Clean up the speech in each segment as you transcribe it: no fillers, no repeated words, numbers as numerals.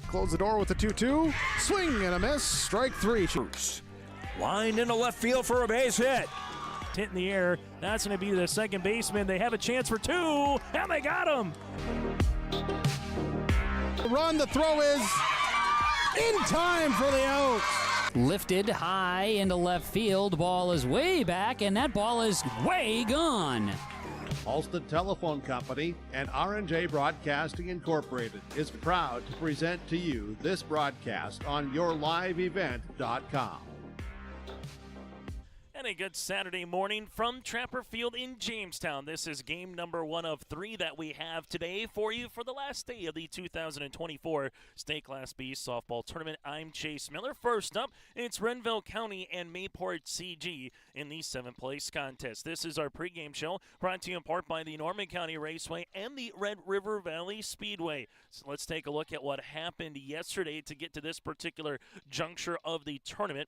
Close the door with the 2-2. Swing and a miss. Strike three. Lined into left field for a base hit. Hit in the air. That's going to be the second baseman. They have a chance for two, and they got him. Run. The throw is in time for the out. Lifted high into left field. Ball is way back, and that ball is way gone. Alston Telephone Company and R&J Broadcasting Incorporated is proud to present to you this broadcast on yourliveevent.com. And a good Saturday morning from Trapper Field in Jamestown. This is game number 1 of 3 that we have today for you for the last day of the 2024 State Class B Softball Tournament. I'm Chase Miller. First up, it's Renville County and Mayport CG in the 7th place contest. This is our pregame show brought to you in part by the Norman County Raceway and the Red River Valley Speedway. So let's take a look at what happened yesterday to get to this particular juncture of the tournament.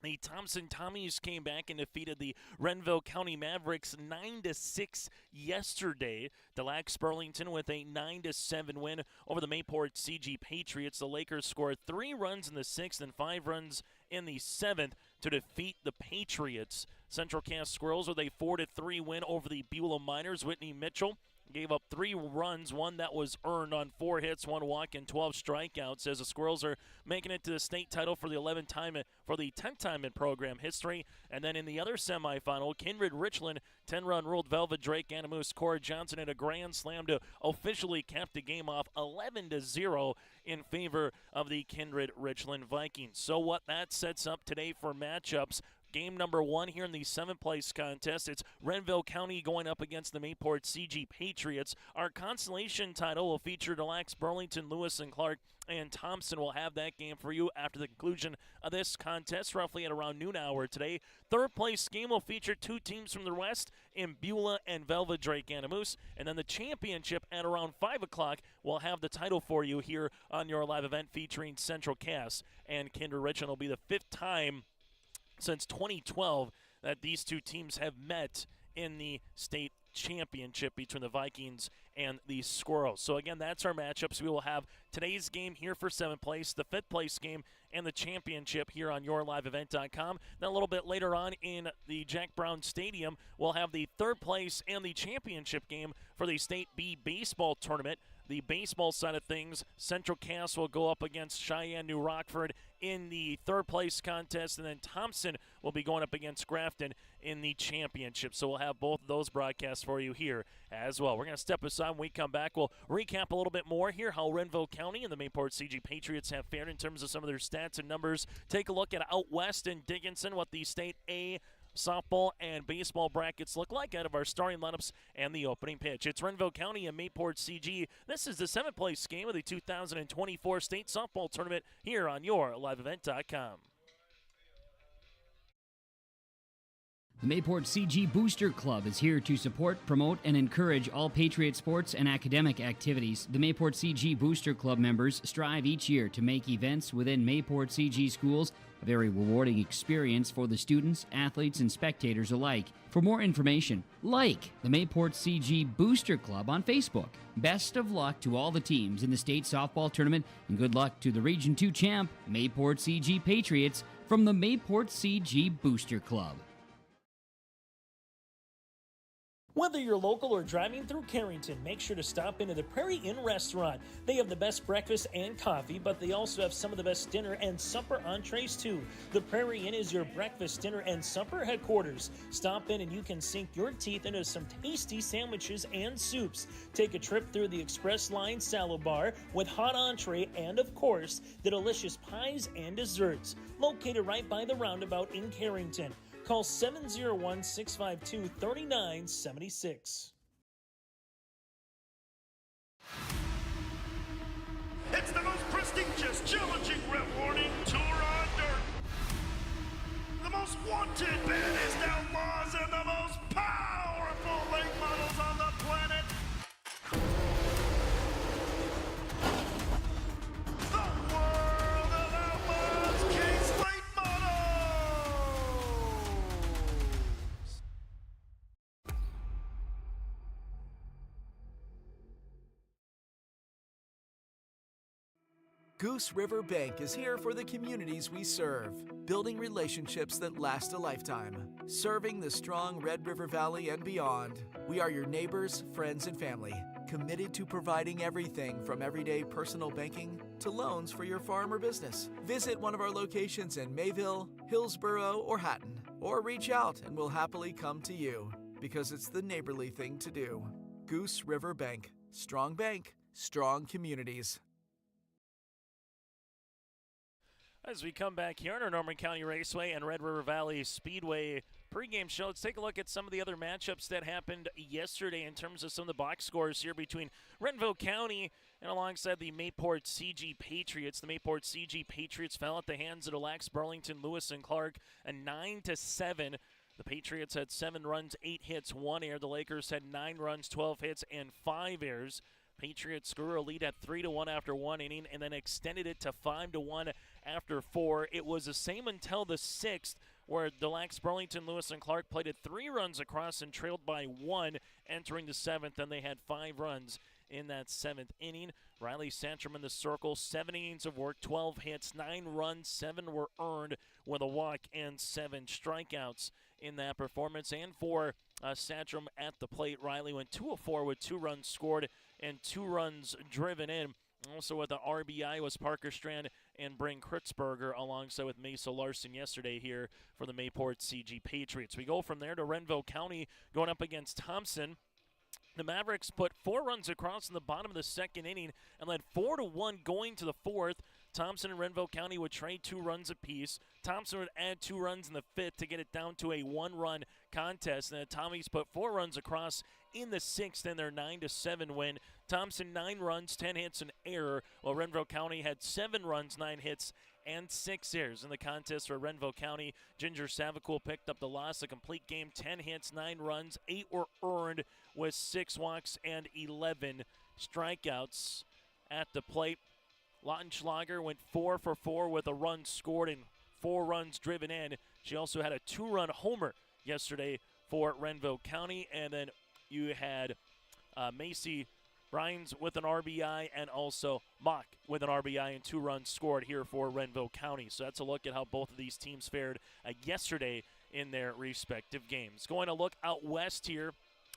The Thompson Tommies came back and defeated the Renville County Mavericks 9-6 yesterday. Delax Burlington with a 9-7 win over the Mayport CG Patriots. The Lakers scored 3 runs in the 6th and 5 runs in the 7th to defeat the Patriots. Central Cass Squirrels with a 4-3 win over the Beulah Miners. Whitney Mitchell gave up 3 runs, one that was earned on 4 hits, 1 walk, and 12 strikeouts, as the Squirrels are making it to the state title for the 10th time in program history. And then in the other semifinal, Kindred Richland 10-run ruled Velvet Drake Animus. Cora Johnson in a grand slam to officially cap the game off 11-0 in favor of the Kindred Richland Vikings. So what that sets up today for matchups. Game number 1 here in the 7th place contest. It's Renville County going up against the Mayport CG Patriots. Our consolation title will feature Delax, Burlington, Lewis, and Clark, and Thompson will have that game for you after the conclusion of this contest, roughly at around noon hour today. 3rd place game will feature 2 teams from the West in Beulah and Velvet Drake Animus. And then the championship at around 5 o'clock will have the title for you here on your live event featuring Central Cass and Kindred Richland. Will be the 5th time since 2012 that these 2 teams have met in the state championship between the Vikings and the Squirrels. So again, that's our matchups. We will have today's game here for 7th place, the 5th place game, and the championship here on yourliveevent.com. Then a little bit later on in the Jack Brown Stadium, we'll have the 3rd place and the championship game for the State B baseball tournament. The baseball side of things, Central Cass will go up against Cheyenne New Rockford in the 3rd place contest, and then Thompson will be going up against Grafton in the championship. So we'll have both of those broadcasts for you here as well. We're going to step aside. When we come back, we'll recap a little bit more here how Renville County and the Mayport CG Patriots have fared in terms of some of their stats and numbers. Take a look at out west in Dickinson, what the State A softball and baseball brackets look like out of our starting lineups and the opening pitch. It's Renville County and Mayport CG. This is the 7th place game of the 2024 State Softball Tournament here on yourliveevent.com. The Mayport CG Booster Club is here to support, promote, and encourage all Patriot sports and academic activities. The Mayport CG Booster Club members strive each year to make events within Mayport CG schools a very rewarding experience for the students, athletes, and spectators alike. For more information, like the Mayport CG Booster Club on Facebook. Best of luck to all the teams in the state softball tournament, and good luck to the Region 2 champ, Mayport CG Patriots, from the Mayport CG Booster Club. Whether you're local or driving through Carrington, make sure to stop into the Prairie Inn restaurant. They have the best breakfast and coffee, but they also have some of the best dinner and supper entrees too. The Prairie Inn is your breakfast, dinner, and supper headquarters. Stop in and you can sink your teeth into some tasty sandwiches and soups. Take a trip through the Express Line salad bar with hot entree and, of course, the delicious pies and desserts. Located right by the roundabout in Carrington. Call 701-652-3976. It's the most prestigious, challenging, rewarding tour on dirt. The most wanted, baddest outlaws, and the most powerful late models on the planet. Goose River Bank is here for the communities we serve, building relationships that last a lifetime, serving the strong Red River Valley and beyond. We are your neighbors, friends, and family, committed to providing everything from everyday personal banking to loans for your farm or business. Visit one of our locations in Mayville, Hillsborough, or Hatton, or reach out and we'll happily come to you, because it's the neighborly thing to do. Goose River Bank. Strong bank, strong communities. As we come back here on our Norman County Raceway and Red River Valley Speedway pregame show, let's take a look at some of the other matchups that happened yesterday in terms of some of the box scores here between Renville County and alongside the Mayport CG Patriots. The Mayport CG Patriots fell at the hands of the Lax Burlington Lewis and Clark, a 9-7. The Patriots had 7 runs, 8 hits, 1 error. The Lakers had 9 runs, 12 hits, and 5 errors. Patriots grew a lead at 3-1 after 1 inning and then extended it to 5-1 after 4. It was the same until the 6th, where the Lax Burlington Lewis and Clark played it 3 runs across and trailed by 1 entering the 7th, and they had 5 runs in that 7th inning. Riley Santrum in the circle, 7 innings of work, 12 hits, 9 runs, 7 were earned with a walk and 7 strikeouts in that performance. And for Santrum at the plate, Riley went 2 of 4 with 2 runs scored and 2 runs driven in. Also with the RBI was Parker Strand and Bryn Kritzberger alongside with Mesa Larson yesterday here for the Mayport CG Patriots. We go from there to Renville County going up against Thompson. The Mavericks put 4 runs across in the bottom of the 2nd inning and led 4-1 going to the 4th. Thompson and Renville County would trade 2 runs apiece. Thompson would add 2 runs in the 5th to get it down to a 1-run contest. And the Tommies put 4 runs across in the 6th in their 9-7 win. Thompson 9 runs, 10 hits, and error, while Renville County had 7 runs, 9 hits, and 6 errors. In the contest for Renville County, Ginger Savacool picked up the loss. A complete game, 10 hits, 9 runs, 8 were earned with 6 walks and 11 strikeouts at the plate. Lautenschlager went 4 for 4 with a run scored and 4 runs driven in. She also had a 2-run homer yesterday for Renville County. And then you had Macy Brines with an RBI and also Mock with an RBI and 2 runs scored here for Renville County. So that's a look at how both of these teams fared yesterday in their respective games. Going to look out west here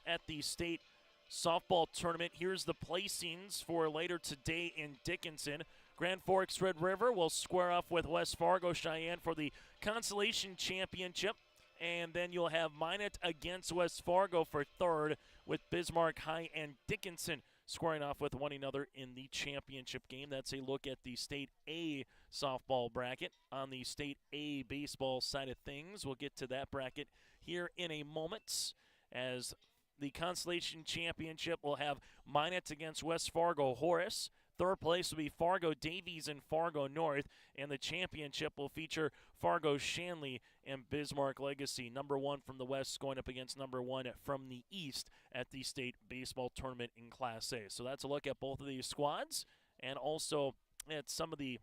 at the state softball tournament. Here's the placings for later today in Dickinson. Grand Forks Red River will square off with West Fargo Cheyenne for the Consolation Championship. And then you'll have Minot against West Fargo for 3rd, with Bismarck High and Dickinson squaring off with one another in the championship game. That's a look at the State A softball bracket. On the State A baseball side of things, we'll get to that bracket here in a moment, as the Consolation Championship will have Minot against West Fargo Horace. 3rd place will be Fargo Davies and Fargo North, and the championship will feature Fargo Shanley and Bismarck Legacy. Number 1 from the west going up against number 1 from the east at the state baseball tournament in Class A. So that's a look at both of these squads and also at some of the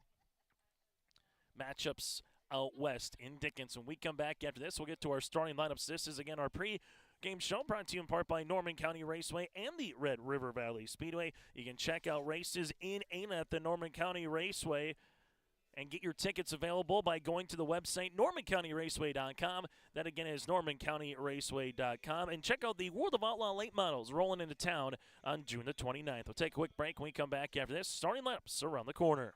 matchups out west in Dickinson. When we come back after this, we'll get to our starting lineups. This is, again, our pre-game show brought to you in part by Norman County Raceway and the Red River Valley Speedway. You can check out races in and at the Norman County Raceway and get your tickets available by going to the website normancountyraceway.com. That, again, is normancountyraceway.com. And check out the World of Outlaw late models rolling into town on June the 29th. We'll take a quick break when we come back after this. Starting lineups around the corner.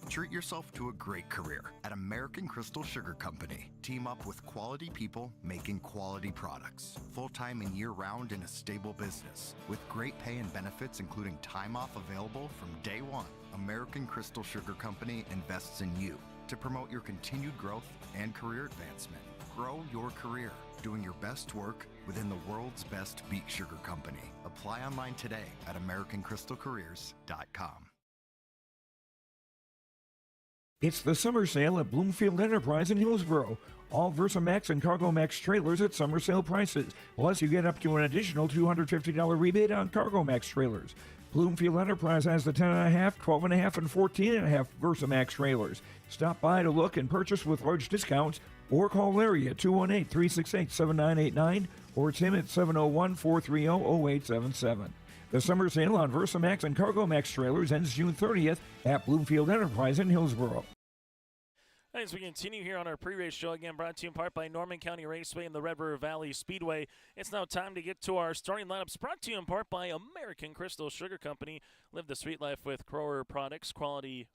Treat yourself to a great career at American Crystal Sugar Company. Team up with quality people making quality products. Full-time and year-round in a stable business. With great pay and benefits including time off available from day one. American Crystal Sugar Company invests in you to promote your continued growth and career advancement. Grow your career doing your best work within the world's best beet sugar company. Apply online today at AmericanCrystalCareers.com. It's the summer sale at Bloomfield Enterprise in Hillsborough. All VersaMax and CargoMax trailers at summer sale prices. Plus, you get up to an additional $250 rebate on CargoMax trailers. Bloomfield Enterprise has the 10.5, 12.5, and 14.5 VersaMax trailers. Stop by to look and purchase with large discounts, or call Larry at 218-368-7989 or Tim at 701-430-0877. The summer sale on Versamax and Cargo-Max trailers ends June 30th at Bloomfield Enterprise in Hillsboro. As we continue here on our pre-race show, again brought to you in part by Norman County Raceway and the Red River Valley Speedway. It's now time to get to our starting lineups, brought to you in part by American Crystal Sugar Company. Live the sweet life with grower products, quality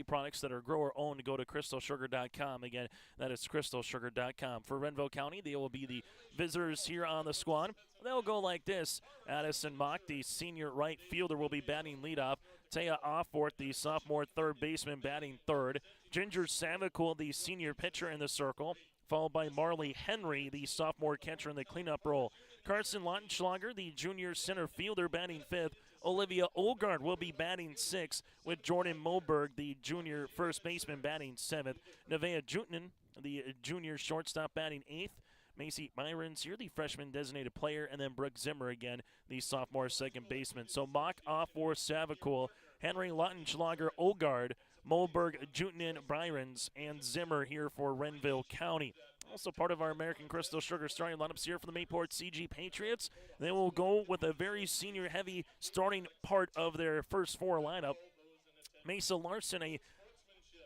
products that are grower-owned. Go to crystalsugar.com. Again, that is crystalsugar.com. For Renville County, they will be the visitors here on the squad. They'll go like this. Addison Mock, the senior right fielder, will be batting leadoff. Taya Offort, the sophomore third baseman, batting third. Ginger Savicul, the senior pitcher in the circle, followed by Marley Henry, the sophomore catcher in the cleanup role. Carson Lautenschlager, the junior center fielder, batting fifth. Olivia Olgard will be batting sixth, with Jordan Moberg, the junior first baseman, batting seventh. Nevaeh Jutnan, the junior shortstop, batting eighth. Macy Myrons here, the freshman designated player, and then Brooke Zimmer again, the sophomore second baseman. So Mock, Offort, Savicul, Henry, Lautenschlager, Olgard, Moberg, Jutnan, Byrons, and Zimmer here for Renville County. Also part of our American Crystal Sugar starting lineups here for the Mayport CG Patriots. They will go with a very senior-heavy starting part of their first four lineup. Mesa Larson, a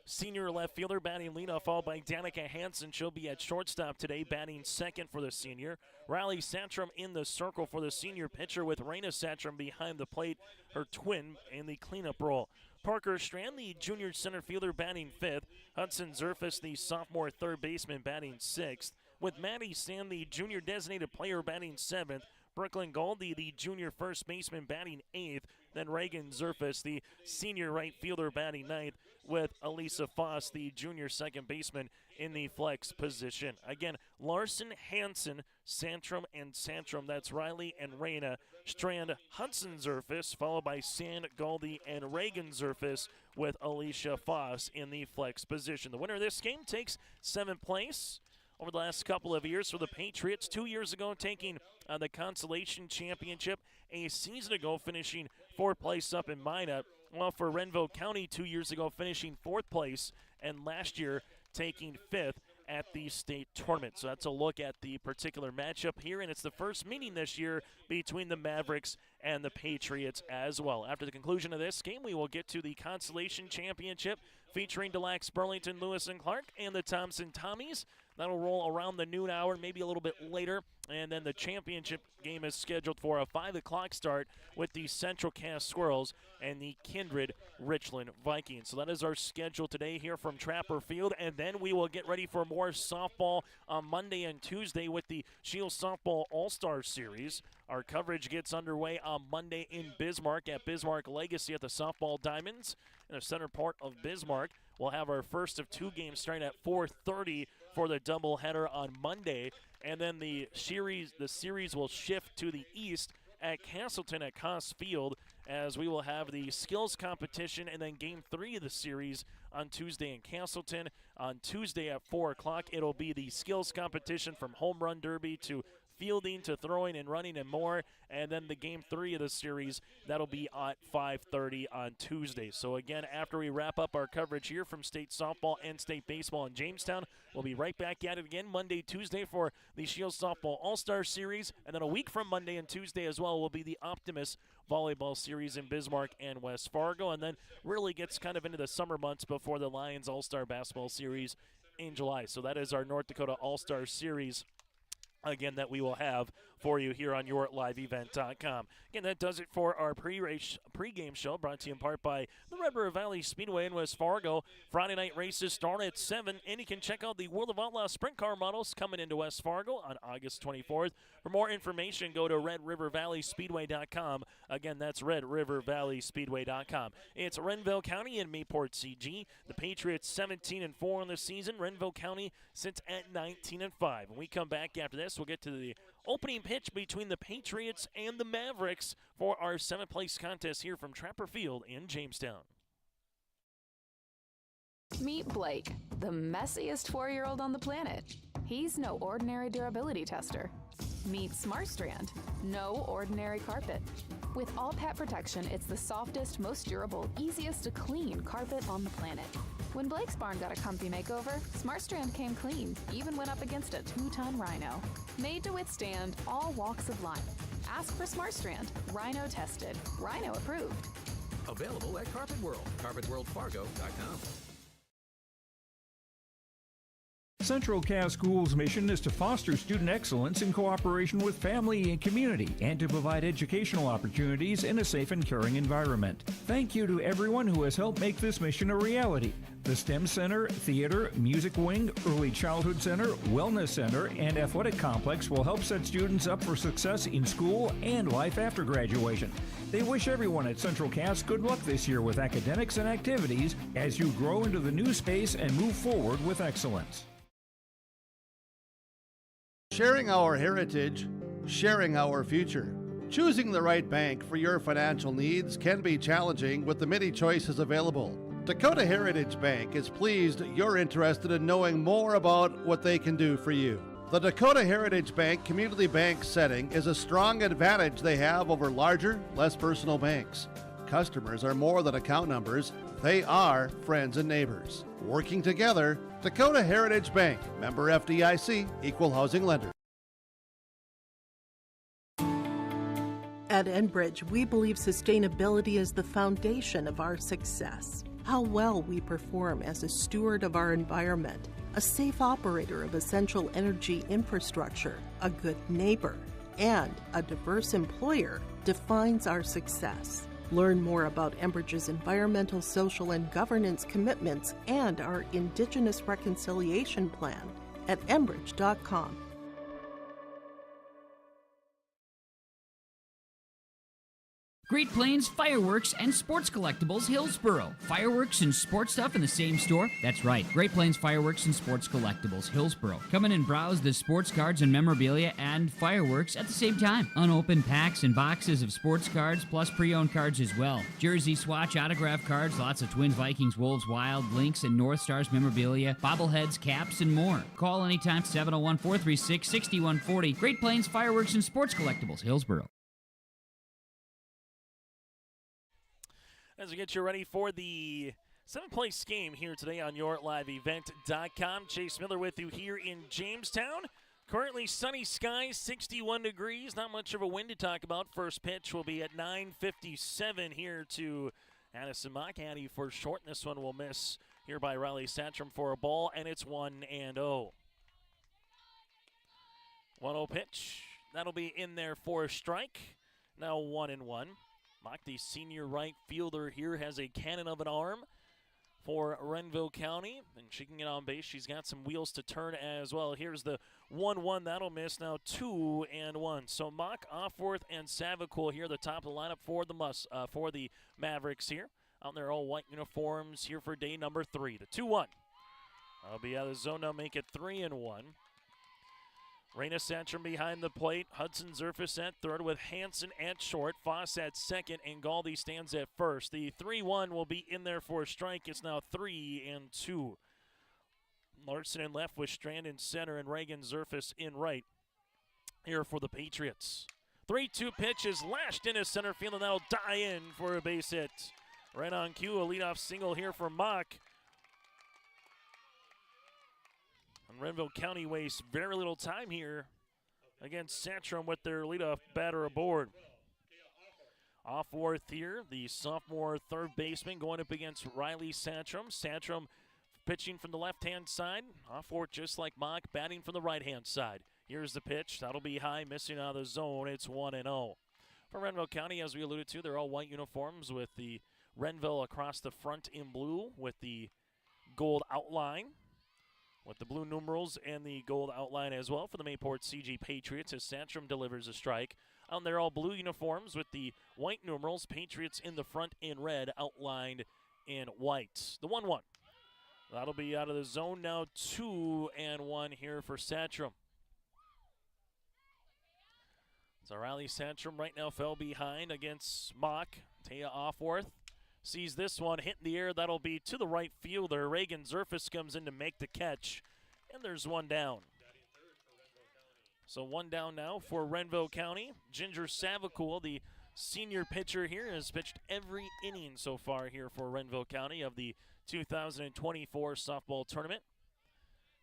senior left fielder, batting leadoff, followed by Danica Hansen. She'll be at shortstop today, batting second for the senior. Riley Satcham in the circle for the senior pitcher, with Raina Satcham behind the plate, her twin, in the cleanup role. Parker Strand, the junior center fielder, batting fifth. Hudson Zerfus, the sophomore third baseman, batting sixth. With Maddie Sand, the junior designated player, batting seventh. Brooklyn Goldie, the junior first baseman, batting eighth. Then Reagan Zerfus, the senior right fielder, batting ninth, with Elisa Foss, the junior second baseman, in the flex position. Again, Larson, Hansen, Santrum, and Santrum. That's Riley and Raina. Strand, Hudson Zerfus, followed by Sand, Goldie, and Reagan Zerfus, with Alicia Foss in the flex position. The winner of this game takes seventh place over the last couple of years for the Patriots. 2 years ago, taking the Consolation Championship. A season ago, finishing fourth place up in Minot. Well, for Renville County, 2 years ago, finishing fourth place, and last year taking fifth at the state tournament. So that's a look at the particular matchup here, and it's the first meeting this year between the Mavericks and the Patriots as well. After the conclusion of this game, we will get to the Consolation Championship featuring Des Lacs, Burlington, Lewis and Clark, and the Thompson Tommies. That'll roll around the noon hour, maybe a little bit later. And then the championship game is scheduled for a 5 o'clock start with the Central Cass Squirrels and the Kindred Richland Vikings. So that is our schedule today here from Trapper Field. And then we will get ready for more softball on Monday and Tuesday with the Shield Softball All-Star Series. Our coverage gets underway on Monday in Bismarck at Bismarck Legacy at the Softball Diamonds in the center part of Bismarck. We'll have our first of two games starting at 4:30 for the doubleheader on Monday, and then the series will shift to the east at Castleton at Coss Field, as we will have the skills competition and then game 3 of the series on Tuesday in Castleton. On Tuesday at 4 o'clock, it'll be the skills competition from home run derby to fielding to throwing and running and more, and then the game 3 of the series, that'll be at 5:30 on Tuesday. So again, after we wrap up our coverage here from state softball and state baseball in Jamestown, we'll be right back at it again Monday, Tuesday for the Shield Softball All-Star Series, and then a week from Monday and Tuesday as well will be the Optimus Volleyball Series in Bismarck and West Fargo, and then really gets kind of into the summer months before the Lions All-Star Basketball Series in July. So that is our North Dakota All-Star Series, again, that we will have for you here on YourLiveEvent.com. Again, that does it for our pre-game show, brought to you in part by the Red River Valley Speedway in West Fargo. Friday night races start at 7, and you can check out the World of Outlaw sprint car models coming into West Fargo on August 24th. For more information, go to RedRiverValleySpeedway.com. Again, that's RedRiverValleySpeedway.com. It's Renville County and Mayport CG. The Patriots 17-4 in the season. Renville County sits at 19-5. When we come back after this, we'll get to the opening pitch between the Patriots and the Mavericks for our 7th place contest here from Trapper Field in Jamestown. Meet Blake, the messiest 4-year-old on the planet. He's no ordinary durability tester. Meet SmartStrand, no ordinary carpet. With all pet protection, it's the softest, most durable, easiest to clean carpet on the planet. When Blake's barn got a comfy makeover, SmartStrand came clean, even went up against a 2-ton rhino. Made to withstand all walks of life. Ask for SmartStrand. Rhino tested. Rhino approved. Available at Carpet World. CarpetWorldFargo.com. Central Cass Schools' mission is to foster student excellence in cooperation with family and community and to provide educational opportunities in a safe and caring environment. Thank you to everyone who has helped make this mission a reality. The STEM Center, Theater, Music Wing, Early Childhood Center, Wellness Center, and Athletic Complex will help set students up for success in school and life after graduation. They wish everyone at Central Cass good luck this year with academics and activities as you grow into the new space and move forward with excellence. Sharing our heritage, sharing our future. Choosing the right bank for your financial needs can be challenging with the many choices available. Dakota Heritage Bank is pleased you're interested in knowing more about what they can do for you. The Dakota Heritage Bank community bank setting is a strong advantage they have over larger, less personal banks. Customers are more than account numbers, they are friends and neighbors. Working together, Dakota Heritage Bank, member FDIC, equal housing lender. At Enbridge, we believe sustainability is the foundation of our success. How well we perform as a steward of our environment, a safe operator of essential energy infrastructure, a good neighbor, and a diverse employer defines our success. Learn more about Enbridge's environmental, social, and governance commitments and our Indigenous Reconciliation Plan at enbridge.com. Great Plains Fireworks and Sports Collectibles, Hillsboro. Fireworks and sports stuff in the same store? That's right. Great Plains Fireworks and Sports Collectibles, Hillsboro. Come in and browse the sports cards and memorabilia and fireworks at the same time. Unopened packs and boxes of sports cards, plus pre-owned cards as well. Jersey, swatch, autograph cards, lots of Twins, Vikings, Wolves, Wild, Lynx, and North Stars memorabilia, bobbleheads, caps, and more. Call anytime, 701-436-6140. Great Plains Fireworks and Sports Collectibles, Hillsboro. As we get you ready for the seventh-place game here today on YourLiveEvent.com. Chase Miller with you here in Jamestown. Currently sunny skies, 61 degrees. Not much of a wind to talk about. First pitch will be at 9:57 here to Addison Mockaddy for short. This one will miss here by Riley Satcham for a ball, and it's 1-0. 1-0 pitch. That'll be in there for a strike. Now 1-1. Mock, the senior right fielder here, has a cannon of an arm for Renville County, and she can get on base. She's got some wheels to turn as well. Here's the 1-1. That'll miss. Now 2-1. So Mock, Offworth, and Savicul here, the top of the lineup for the Mavericks here. Out in their all white uniforms here for day number 3. The 2-1. I'll be out of the zone now, make it 3-1. Raina Santrum behind the plate. Hudson Zerfus at third with Hanson at short. Foss at second, and Galdi stands at first. The 3-1 will be in there for a strike. It's now 3-2. Larson in left with Strand in center and Reagan Zerfus in right here for the Patriots. 3-2 pitch is lashed into center field, and that'll die in for a base hit. Right on cue, a leadoff single here for Mock. And Renville County wastes very little time here against Santrum with their leadoff batter aboard. Offworth here, the sophomore third baseman, going up against Riley Santrum. Santrum pitching from the left-hand side. Offworth, just like Mock, batting from the right-hand side. Here's the pitch. That'll be high, missing out of the zone. It's 1-0. For Renville County, as we alluded to, they're all white uniforms with the Renville across the front in blue with the gold outline, with the blue numerals and the gold outline as well for the Mayport CG Patriots as Santrum delivers a strike. Out there, all blue uniforms with the white numerals, Patriots in the front in red, outlined in white. The 1-1. That'll be out of the zone now. 2-1 here for Santrum. So Riley Santrum right now fell behind against Mock. Taya Offworth sees this one hit in the air. That'll be to the right fielder. Reagan Zerfus comes in to make the catch, and there's one down. So one down now for Renville County. Ginger Savicul, the senior pitcher here, has pitched every inning so far here for Renville County of the 2024 softball tournament.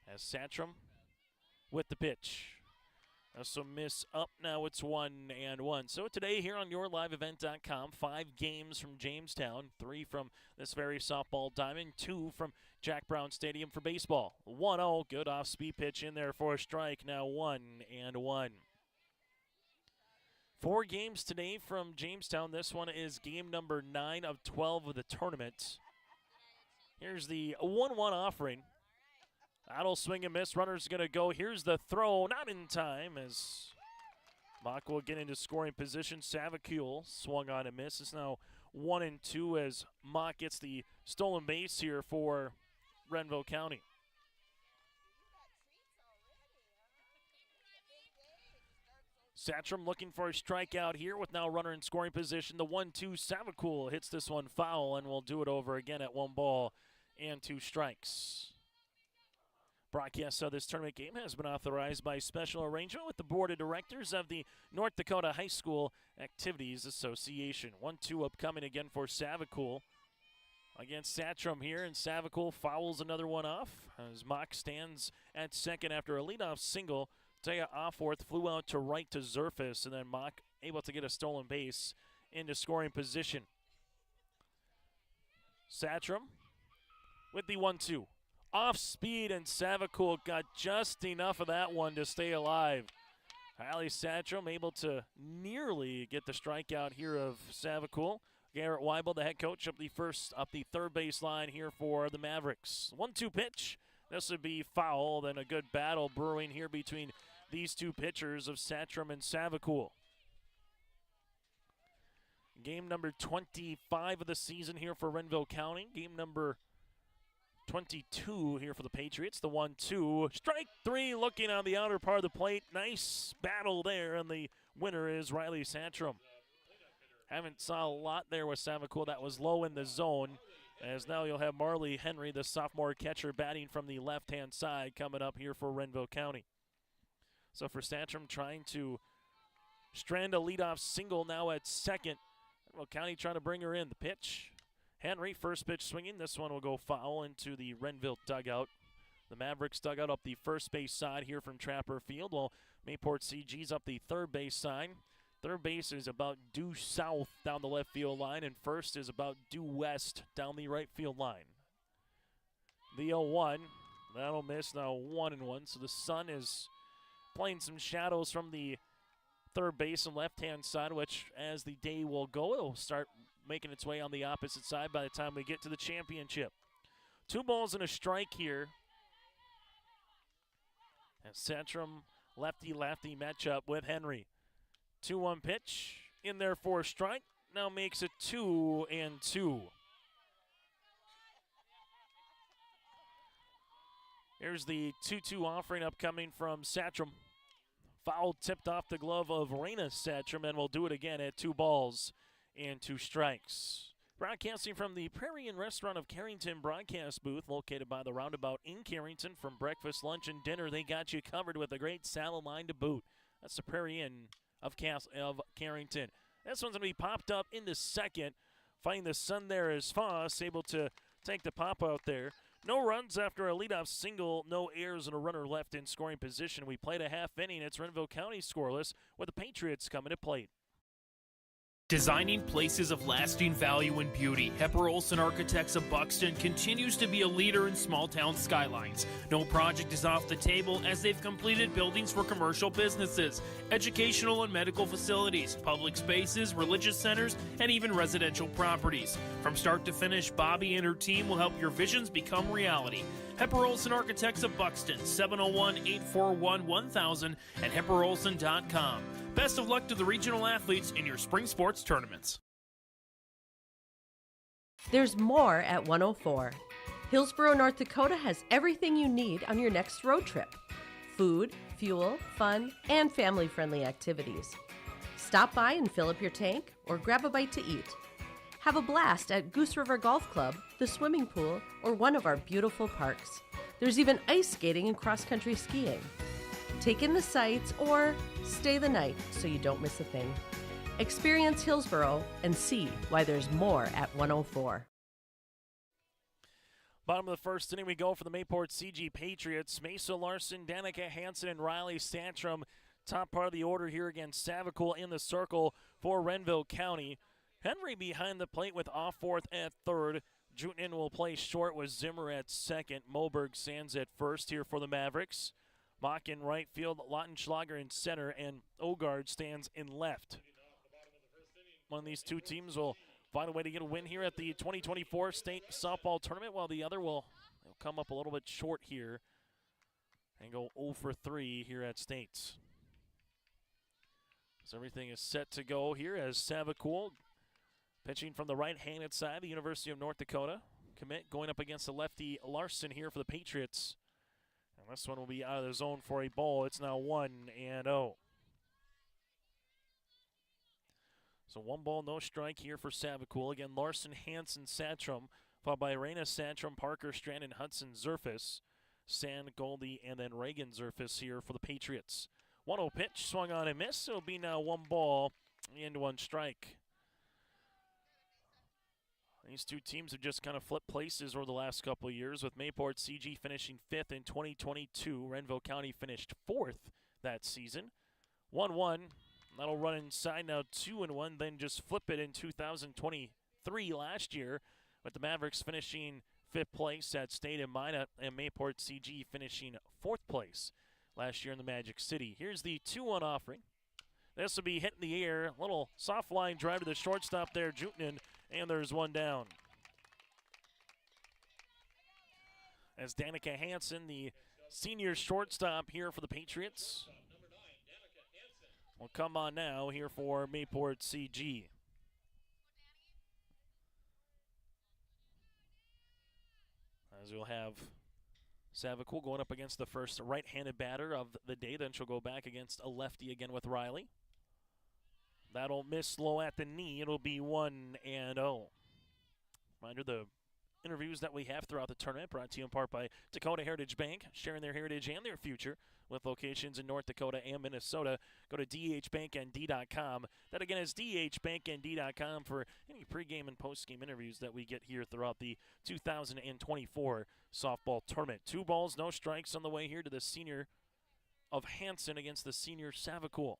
As Santrum with the pitch. So miss up, now it's 1-1. So today here on YourLiveEvent.com, 5 games from Jamestown, 3 from this very softball diamond, 2 from Jack Brown Stadium for baseball. 1-0, good off-speed pitch in there for a strike, now 1-1. 4 games today from Jamestown. This one is game number 9 of 12 of the tournament. Here's the 1-1 offering. That'll swing and miss. Runner's going to go. Here's the throw. Not in time as Mock will get into scoring position. Savicule swung on and miss. It's now 1-2 as Mock gets the stolen base here for Renville County. Satcham looking for a strikeout here with now runner in scoring position. The 1-2 Savicule hits this one foul and will do it over again at 1 ball and 2 strikes. Broadcast of this tournament game has been authorized by special arrangement with the Board of Directors of the North Dakota High School Activities Association. 1-2 upcoming again for Savicule against Satcham here, and Savicule fouls another one off as Mock stands at second after a leadoff single. Taya Offworth flew out to right to Zerfus, and then Mock able to get a stolen base into scoring position. Satcham with the 1-2. Off speed, and Savicule got just enough of that one to stay alive. Hallie Satcham able to nearly get the strikeout here of Savicule. Garrett Weibel, the head coach, up the third base line here for the Mavericks. 1-2 pitch. This would be foul. Then a good battle brewing here between these two pitchers of Satcham and Savicule. Game number 25 of the season here for Renville County. Game number 22 here for the Patriots. The 1-2. Strike 3 looking on the outer part of the plate. Nice battle there, and the winner is Riley Satcham. Haven't saw a lot there with Savicule. That was low in the zone, as now you'll have Marley Henry, the sophomore catcher, batting from the left-hand side, coming up here for Renville County. So for Satcham, trying to strand a leadoff single now at second. Renville County trying to bring her in. The pitch. Henry, first pitch swinging. This one will go foul into the Renville dugout. The Mavericks dugout up the first base side here from Trapper Field, while Mayport CG's up the third base side. Third base is about due south down the left field line, and first is about due west down the right field line. The 0-1, that'll miss, now 1-1. So the sun is playing some shadows from the third base and left-hand side, which as the day will go, it'll start making its way on the opposite side by the time we get to the championship. 2 balls and a strike here. And Satcham lefty-lefty matchup with Henry. 2-1 pitch in there for a strike. Now makes it 2-2. Here's the 2-2 offering upcoming from Satcham. Foul tipped off the glove of Raina Satcham, and will do it again at 2 balls and 2 strikes. Broadcasting from the Prairie Inn Restaurant of Carrington broadcast booth, located by the roundabout in Carrington. From breakfast, lunch, and dinner, they got you covered with a great salad line to boot. That's the Prairie Inn of Carrington. This one's going to be popped up into second. Finding the sun there is Foss, able to take the pop out there. No runs after a leadoff single, no errors, and a runner left in scoring position. We played a half inning. It's Renville County scoreless, with the Patriots coming to plate. Designing places of lasting value and beauty, Hepper Olson Architects of Buxton continues to be a leader in small town skylines. No project is off the table, as they've completed buildings for commercial businesses, educational and medical facilities, public spaces, religious centers, and even residential properties. From start to finish, Bobby and her team will help your visions become reality. Hepper Olson Architects of Buxton, 701-841-1000 and hepperolson.com. Best of luck to the regional athletes in your spring sports tournaments. There's more at 104. Hillsborough, North Dakota has everything you need on your next road trip. Food, fuel, fun, and family-friendly activities. Stop by and fill up your tank or grab a bite to eat. Have a blast at Goose River Golf Club, the swimming pool, or one of our beautiful parks. There's even ice skating and cross-country skiing. Take in the sights or stay the night so you don't miss a thing. Experience Hillsborough and see why there's more at 104. Bottom of the first inning we go for the Mayport CG Patriots. Mesa Larson, Danica Hansen, and Riley Satcham Top part of the order here against Savicool in the circle for Renville County. Henry behind the plate with off fourth at third. Jutin will play short with Zimmer at second. Moberg stands at first here for the Mavericks. Mock in right field, Lautenschlager in center, and Ogard stands in left. One of these two teams will find a way to get a win here at the 2024 state softball tournament, while the other will come up a little bit short here and go 0 for 3 here at States. So everything is set to go here as Savicool pitching from the right-handed side, the University of North Dakota. Commit going up against the lefty Larson here for the Patriots. And this one will be out of the zone for a ball. It's now 1-0. So 1 ball, no strike here for Savicool. Again, Larson, Hansen, Satcham, followed by Arena, Satcham, Parker, Strand, and Hudson, Zerfus, Sand, Goldie, and then Reagan Zerfus here for the Patriots. 1-0 pitch, swung on and missed. It'll be now 1 ball and 1 strike. These two teams have just kind of flipped places over the last couple of years, with Mayport CG finishing 5th in 2022. Renville County finished 4th that season. 1-1. That'll run inside now 2-1, then just flip it in 2023 last year, with the Mavericks finishing 5th place at State and Minot, and Mayport CG finishing 4th place last year in the Magic City. Here's the 2-1 offering. This will be hitting the air. A little soft line drive to the shortstop there, Jutinen, and there's 1 down. As Danica Hansen, the senior shortstop here for the Patriots, will come on now here for Mayport CG. As we'll have Savicool going up against the first right-handed batter of the day. Then she'll go back against a lefty again with Riley. That'll miss low at the knee. It'll be 1-0. Reminder, the interviews that we have throughout the tournament brought to you in part by Dakota Heritage Bank, sharing their heritage and their future with locations in North Dakota and Minnesota. Go to dhbanknd.com. That again is dhbanknd.com for any pregame and postgame interviews that we get here throughout the 2024 softball tournament. 2 balls, no strikes on the way here to the senior of Hansen against the senior Savicool.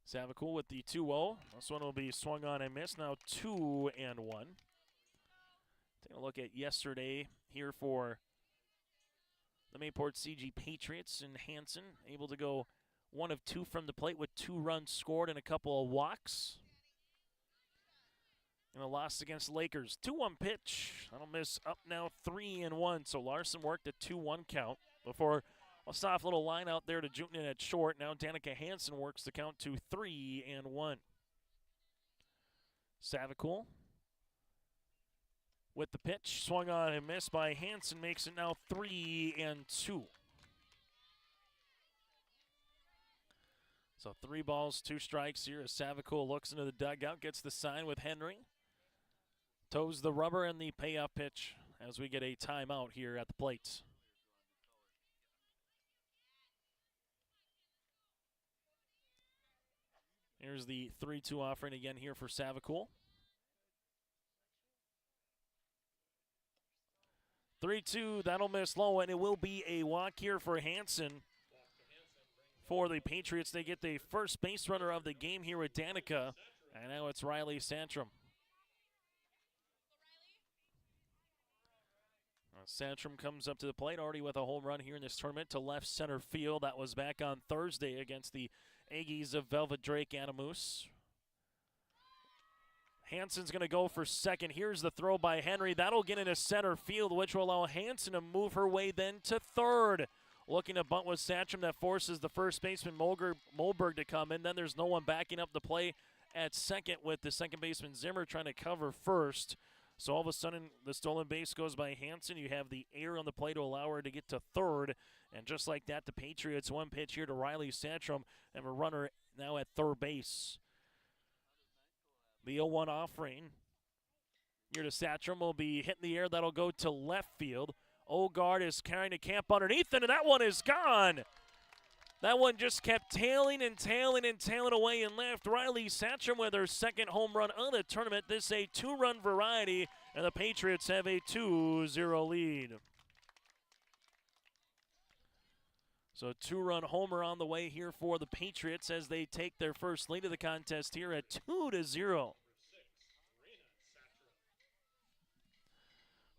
Savicool with the 2-0. This one will be swung on and missed. Now 2-1. Taking a look at yesterday here for the Mayport CG Patriots, and Hansen able to go 1 of 2 from the plate with 2 runs scored and a couple of walks. And a loss against Lakers. 2-1 pitch. That'll miss up now 3-1. So Larson worked a 2-1 count before a soft little line out there to Jutinen at short. Now Danica Hansen works the count to 3-1. Savicool with the pitch, swung on and missed by Hansen, makes it now 3-2. So 3 balls, 2 strikes here as Savicool looks into the dugout, gets the sign with Henry. Toes the rubber and the payoff pitch as we get a timeout here at the plates. Here's the 3-2 offering again here for Savicool. 3-2, that'll miss low, and it will be a walk here for Hansen. For the Patriots, they get the first base runner of the game here with Danica, and now it's Riley Santrum. Santrum comes up to the plate, already with a home run here in this tournament to left center field. That was back on Thursday against the Aggies of Velvet Drake Anamoose. Hansen's going to go for second. Here's the throw by Henry. That'll get into center field, which will allow Hansen to move her way then to third. Looking to bunt with Satcham, that forces the first baseman Moberg to come in. Then there's no one backing up the play at second with the second baseman Zimmer trying to cover first. So all of a sudden, the stolen base goes by Hansen. You have the air on the play to allow her to get to third. And just like that, the Patriots, 1 pitch here to Riley Santrum, and a runner now at third base. The 0-1 offering here to Satcham will be hitting the air. That'll go to left field. Ogard is carrying the camp underneath, and that one is gone. That one just kept tailing and tailing and tailing away and left. Riley Satcham with her second home run of the tournament. This is a 2-run variety, and the Patriots have a 2-0 lead. So a 2-run homer on the way here for the Patriots as they take their first lead of the contest here at 2-0.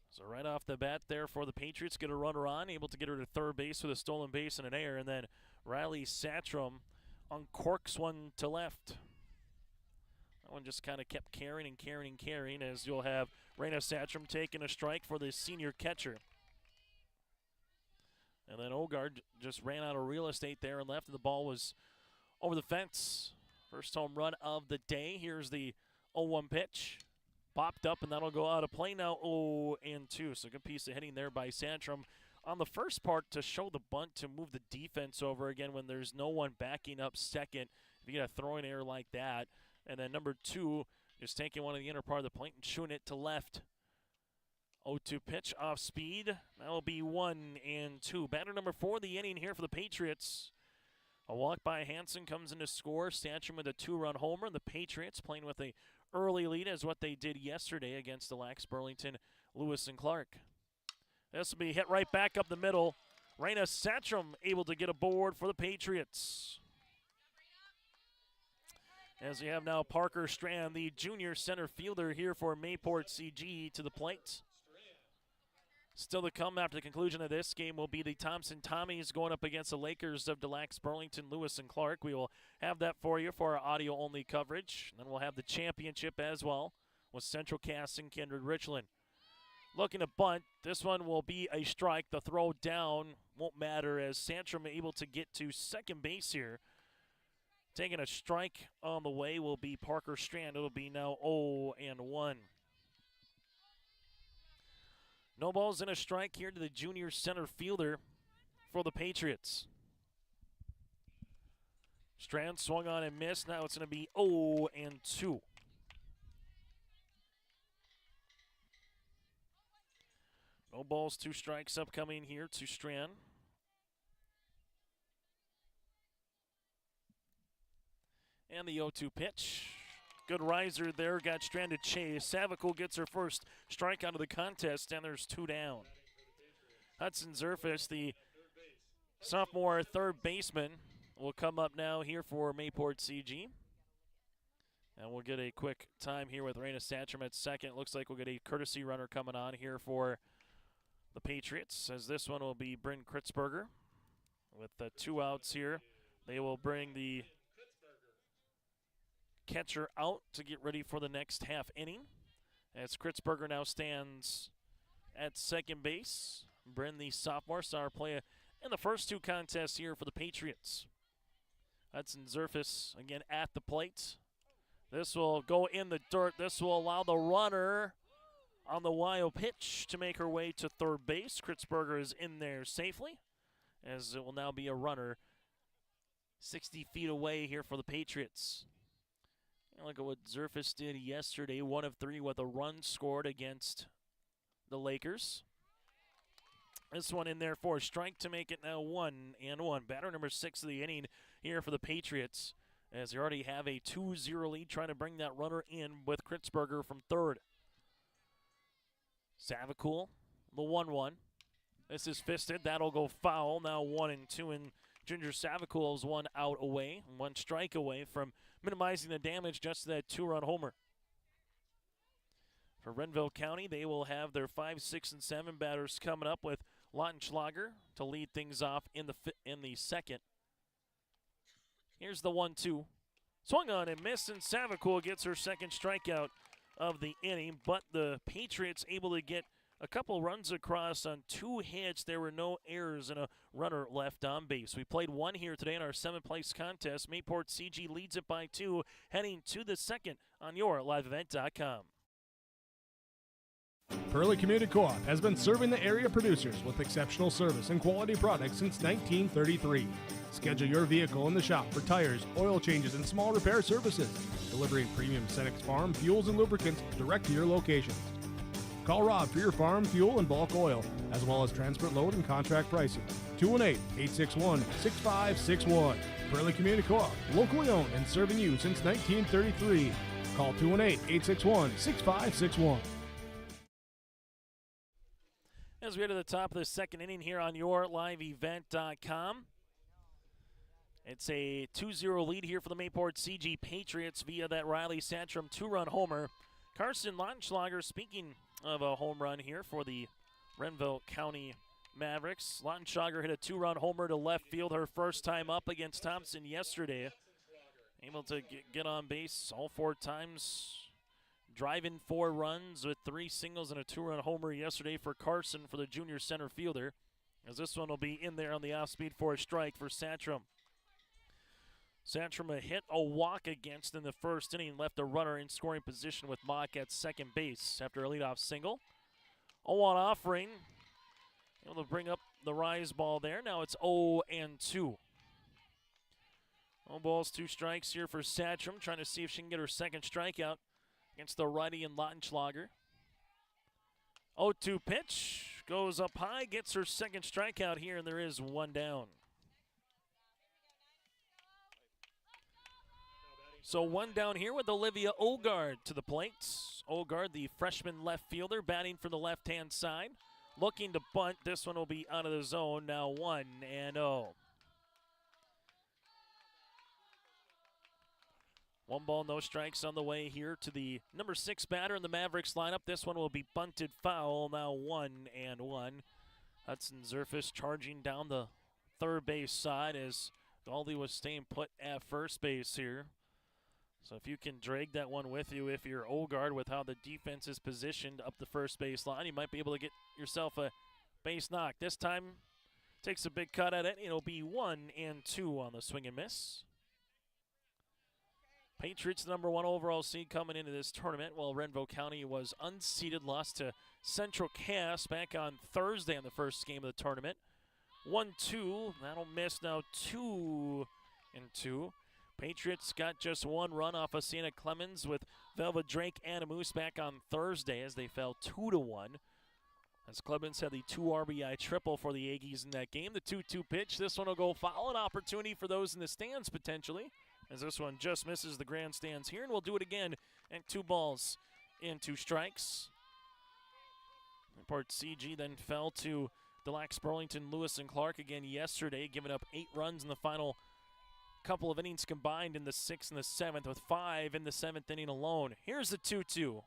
So right off the bat there for the Patriots, get a runner on, able to get her to third base with a stolen base and an error, and then Riley Satcham uncorks one to left. That one just kind of kept carrying as you'll have Raina Satcham taking a strike for the senior catcher. And then Ogard just ran out of real estate there and left, and the ball was over the fence. First home run of the day. Here's the 0-1 pitch. Popped up, and that'll go out of play now. 0-2. So good piece of hitting there by Santrum on the first part to show the bunt to move the defense over again when there's no one backing up second. If you get a throwing error like that. And then number 2 is taking one of the inner part of the plate and shooting it to left. 0-2 pitch off speed. That'll be 1-2. Batter number 4 of the inning here for the Patriots. A walk by Hansen comes in to score. Stancham with a 2-run homer. And the Patriots playing with a early lead as what they did yesterday against the Lax Burlington, Lewis and Clark. This will be hit right back up the middle. Raina Satcham able to get aboard for the Patriots. As we have now Parker Strand, the junior center fielder here for Mayport CG, to the plate. Still to come after the conclusion of this game will be the Thompson Tommies going up against the Lakers of Lax Burlington, Lewis and Clark. We will have that for you for our audio-only coverage. And then we'll have the championship as well with Central Cass and Kindred Richland. Looking to bunt. This one will be a strike. The throw down won't matter as Santrum able to get to second base here. Taking a strike on the way will be Parker Strand. It'll be now 0-1. No balls and a strike here to the junior center fielder for the Patriots. Strand swung on and missed. Now it's going to be 0-2. No balls, 2 strikes upcoming here to Strand. And the 0-2 pitch. Good riser there, got Strand to chase. Savicool gets her first strike out of the contest, and there's 2 down. Hudson Zerfis, the sophomore third baseman, will come up now here for Mayport CG. And we'll get a quick time here with Raina Satcham at second. Looks like we'll get a courtesy runner coming on here for the Patriots, as this one will be Bryn Kritzberger. With the 2 outs here, they will bring the catcher out to get ready for the next half inning. As Kritzberger now stands at second base. Bryn, the sophomore, star player in the first 2 contests here for the Patriots. Hudson Zerfis again at the plate. This will go in the dirt. This will allow the runner on the wild pitch to make her way to third base. Kritzberger is in there safely, as it will now be a runner 60 feet away here for the Patriots. Look at what Zerfis did yesterday, 1 of 3 with a run scored against the Lakers. This one in there for a strike to make it now 1-1. Batter number 6 of the inning here for the Patriots, as they already have a 2-0 lead, trying to bring that runner in with Kritzberger from third. Savicool, the 1-1. This is fisted. That'll go foul. Now 1-2, and Ginger Savicool is 1 out away, 1 strike away from minimizing the damage just to that 2-run homer. For Renville County, they will have their 5, 6, and 7 batters coming up with Lautenschlager to lead things off in the second. Here's the 1-2. Swung on and missed, and Savicool gets her second strikeout of the inning, but the Patriots able to get a couple runs across on 2 hits. There were no errors and a runner left on base. We played 1 here today in our 7th place contest. Mayport CG leads it by 2, heading to the second on your liveevent.com. Pearly Community Co-op has been serving the area producers with exceptional service and quality products since 1933. Schedule your vehicle in the shop for tires, oil changes, and small repair services. Delivering premium Cenex Farm fuels and lubricants direct to your locations. Call Rob for your farm fuel and bulk oil, as well as transport load and contract pricing. 218-861-6561. Pearly Community Co-op, locally owned and serving you since 1933. Call 218-861-6561. As we head to the top of the second inning here on your liveevent.com, It's a 2-0 lead here for the Mayport CG Patriots via that Riley Santrum 2-run homer. Carson Lautenschlager, speaking of a home run here for the Renville County Mavericks. Lautenschlager hit a 2-run homer to left field her first time up against Thompson yesterday. Able to get on base all 4 times. Driving 4 runs with 3 singles and a 2-run homer yesterday for Carson for the junior center fielder. As this one will be in there on the off-speed for a strike for Santrum. Santrum a hit, a walk against in the first inning, left a runner in scoring position with Mock at second base after a leadoff single. 0-1 offering, able to bring up the rise ball there. Now it's 0-2. 0 balls, 2 strikes here for Santrum, trying to see if she can get her second strikeout against the righty and Lautenschlager. 0-2 pitch, goes up high, gets her second strikeout here, and there is 1 down. So 1 down here with Olivia Ogard to the plate. Ogard, the freshman left fielder, batting from the left-hand side. Looking to bunt. This one will be out of the zone. Now 1-0. 1 ball, no strikes on the way here to the number 6 batter in the Mavericks lineup. This one will be bunted foul. Now 1-1. Hudson Zerfus charging down the third base side as Galdi was staying put at first base here. So if you can drag that one with you, if you're Ogard with how the defense is positioned up the first base line, you might be able to get yourself a base knock. This time, takes a big cut at it. It'll be 1-2 on the swing and miss. Patriots, number 1 overall seed coming into this tournament, while Renville County was unseeded, lost to Central Cass back on Thursday in the first game of the tournament. 1-2, that'll miss now 2-2. Patriots got just 1 run off of Sienna Clemens with Velva Drake and a Moose back on Thursday as they fell 2-1. As Clemens had the 2 RBI triple for the Aggies in that game. The 2-2 pitch, this one will go foul. An opportunity for those in the stands potentially, as this one just misses the grandstands here, and we'll do it again and 2 balls and 2 strikes. Part CG then fell to Delax Burlington, Lewis, and Clark again yesterday, giving up 8 runs in the final couple of innings combined in the 6th and the 7th, with 5 in the 7th inning alone. Here's the 2-2.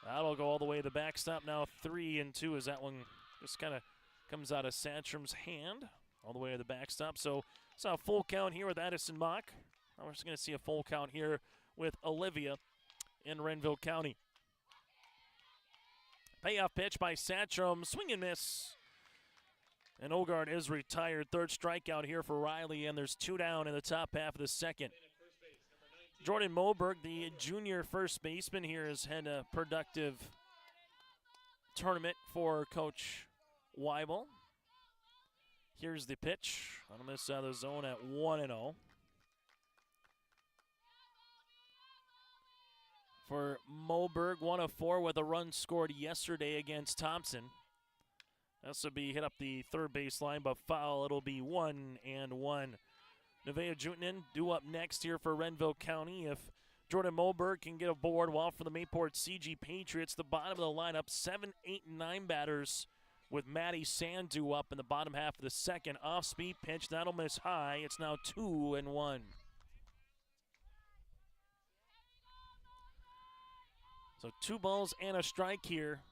That'll go all the way to the backstop. Now 3-2 as that one just kind of comes out of Santrum's hand all the way to the backstop. So it's a full count here with Addison Mock. We're just going to see a full count here with Olivia in Renville County. Payoff pitch by Santrum, swing and miss. And Ogard is retired. 3rd strikeout here for Riley, and there's 2 down in the top half of the 2nd. Jordan Moberg, the junior first baseman here, has had a productive tournament for Coach Weibel. Here's the pitch. On this side of the zone at 1-0. For Moberg, 1 of 4 with a run scored yesterday against Thompson. This will be hit up the third base line, but foul. It'll be 1-1. Nevaeh Jutinen due up next here for Renville County. If Jordan Moberg can get aboard, while for the Mayport CG Patriots, the bottom of the lineup, 7, 8, and 9 batters with Maddie Sandu up in the bottom half of the 2nd. Off-speed pitch, that'll miss high. It's now 2-1. So 2 balls and a strike here.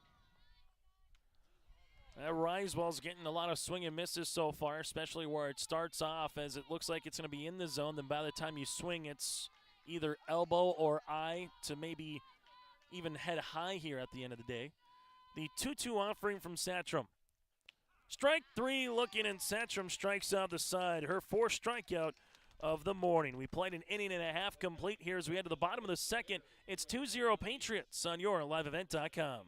That rise ball's getting a lot of swing and misses so far, especially where it starts off, as it looks like it's going to be in the zone. Then by the time you swing, it's either elbow or eye to maybe even head high here at the end of the day. The 2-2 offering from Santrum. Strike 3 looking, and Santrum strikes out the side. Her 4th strikeout of the morning. We played an inning and a half complete here as we head to the bottom of the 2nd. It's 2-0 Patriots on your liveevent.com.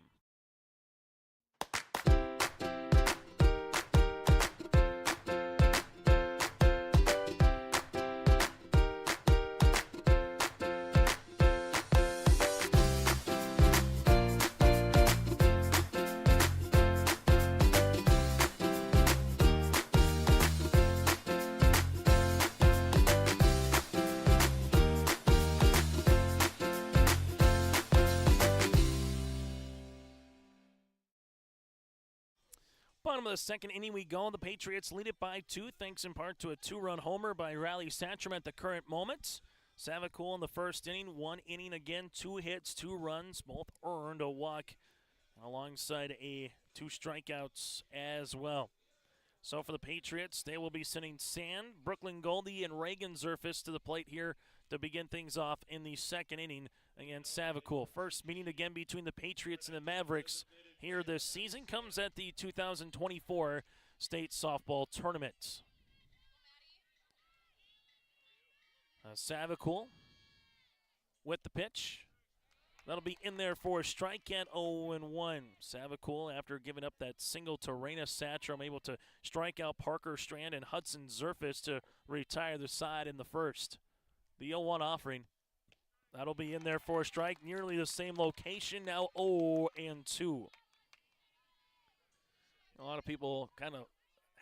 bottom of the second inning we go. The Patriots lead it by 2, thanks in part to a 2-run homer by Riley Satcham at the current moment. Savacool in the first inning, 1 inning again, 2 hits, 2 runs, both earned, a walk alongside 2 strikeouts as well. So for the Patriots, they will be sending Sand, Brooklyn Goldie, and Reagan Zerfus to the plate here to begin things off in the second inning against Savacool. First meeting again between the Patriots and the Mavericks here this season comes at the 2024 State Softball Tournament. Savacool with the pitch. That'll be in there for a strike at 0-1. Savacool, after giving up that single to Raina Satcham, able to strike out Parker Strand and Hudson Zerfus to retire the side in the first. The 0-1 offering. That'll be in there for a strike, nearly the same location, now 0-2. A lot of people kind of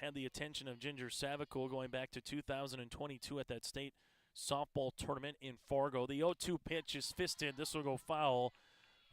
had the attention of Ginger Savacool going back to 2022 at that state softball tournament in Fargo. The 0-2 pitch is fisted. This will go foul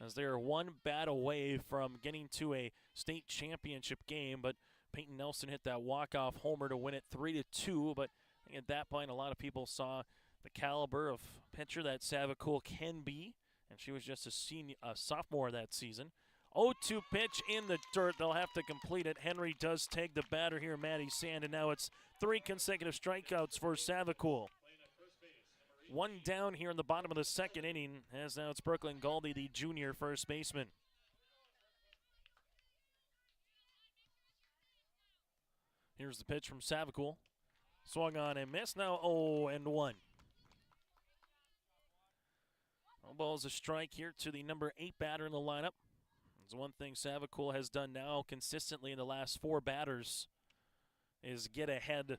as they are one bat away from getting to a state championship game, but Peyton Nelson hit that walk-off homer to win it 3-2, but I think at that point a lot of people saw the caliber of pitcher that Savacool can be, and she was just a sophomore that season. 0-2 pitch in the dirt. They'll have to complete it. Henry does take the batter here, Maddie Sand, and now it's 3 consecutive strikeouts for Savacool. 1 down here in the bottom of the second inning, as now it's Brooklyn Goldie, the junior first baseman. Here's the pitch from Savacool. Swung on and missed, now 0-1. No balls, a strike here to the number 8 batter in the lineup. It's one thing Savacool has done now consistently in the last 4 batters is get ahead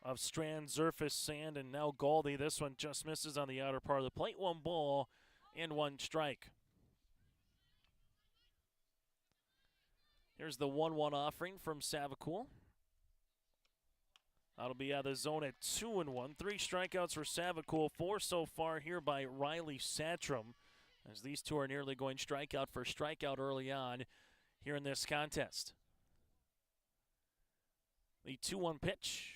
of Strand, Zerfus, Sand, and now Goldie. This one just misses on the outer part of the plate. 1 ball and 1 strike. Here's the 1-1 offering from Savacool. That'll be out of the zone at 2-1. 3 strikeouts for Savacool, 4 so far here by Riley Satcham, as these two are nearly going strikeout for strikeout early on here in this contest. The 2-1 pitch.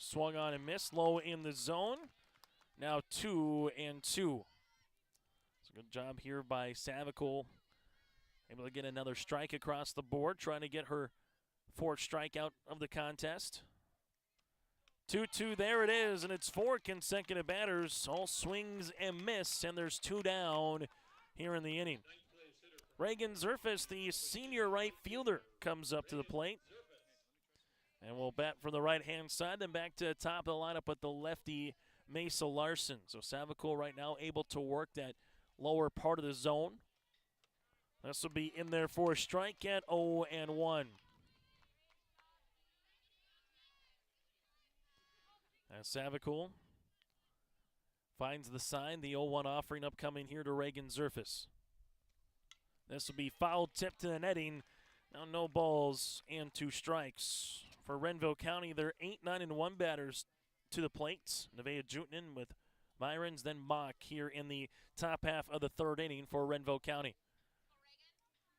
Swung on and missed, low in the zone. Now 2-2. It's a good job here by Savacool. Able to get another strike across the board, trying to get her 4th strikeout of the contest. 2-2, there it is, and it's 4 consecutive batters, all swings and miss, and there's 2 down here in the inning. Reagan Zerfus, the senior right fielder, comes up to the plate. And we'll bat from the right-hand side, then back to the top of the lineup with the lefty Mesa Larson. So Savacool right now able to work that lower part of the zone. This will be in there for a strike at 0-1. As Savacool finds the sign, the 0-1 offering upcoming here to Reagan Zerfus. This will be foul tip to the netting. Now no balls and 2 strikes. For Renville County, they're 8-9-1 batters to the plate. Nevaeh Jutinen with Myrons, then Mock here in the top half of the 3rd inning for Renville County.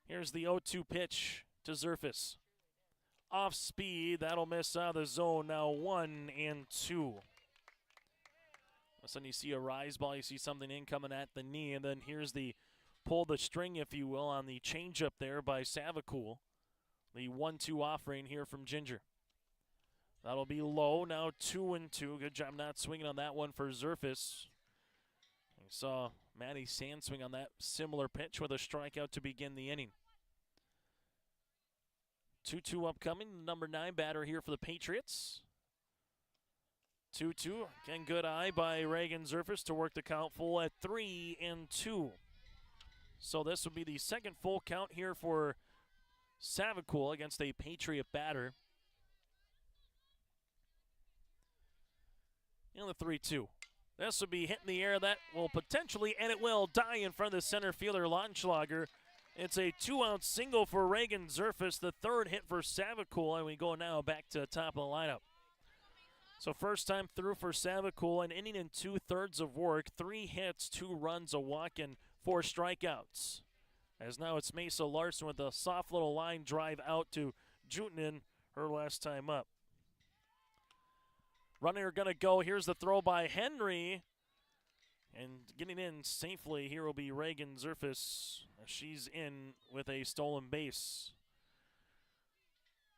Here's the 0-2 pitch to Zerfus. Off speed, that'll miss out of the zone. Now 1-2. All of a sudden you see a rise ball, you see something in coming at the knee, and then here's the pull the string, if you will, on the changeup there by Savacool. The 1-2 offering here from Ginger. That'll be low, now 2-2. Good job not swinging on that one for Zerfus. You saw Maddie Sand swing on that similar pitch with a strikeout to begin the inning. 2-2 upcoming, number 9 batter here for the Patriots. 2-2, again good eye by Reagan Zerfus to work the count full at 3-2. So this will be the second full count here for Savacool against a Patriot batter. In the 3-2. This will be hitting the air. That will potentially, and it will, die in front of the center fielder, Launschlager. It's a 2-out single for Reagan Zerfus, the 3rd hit for Savacool, and we go now back to the top of the lineup. So first time through for Savacool, an inning and 2/3 of work, 3 hits, 2 runs, a walk, and 4 strikeouts. As now it's Mesa Larson with a soft little line drive out to Jutinen her last time up. Runner going to go. Here's the throw by Henry. And getting in safely here will be Reagan Zerfus. She's in with a stolen base.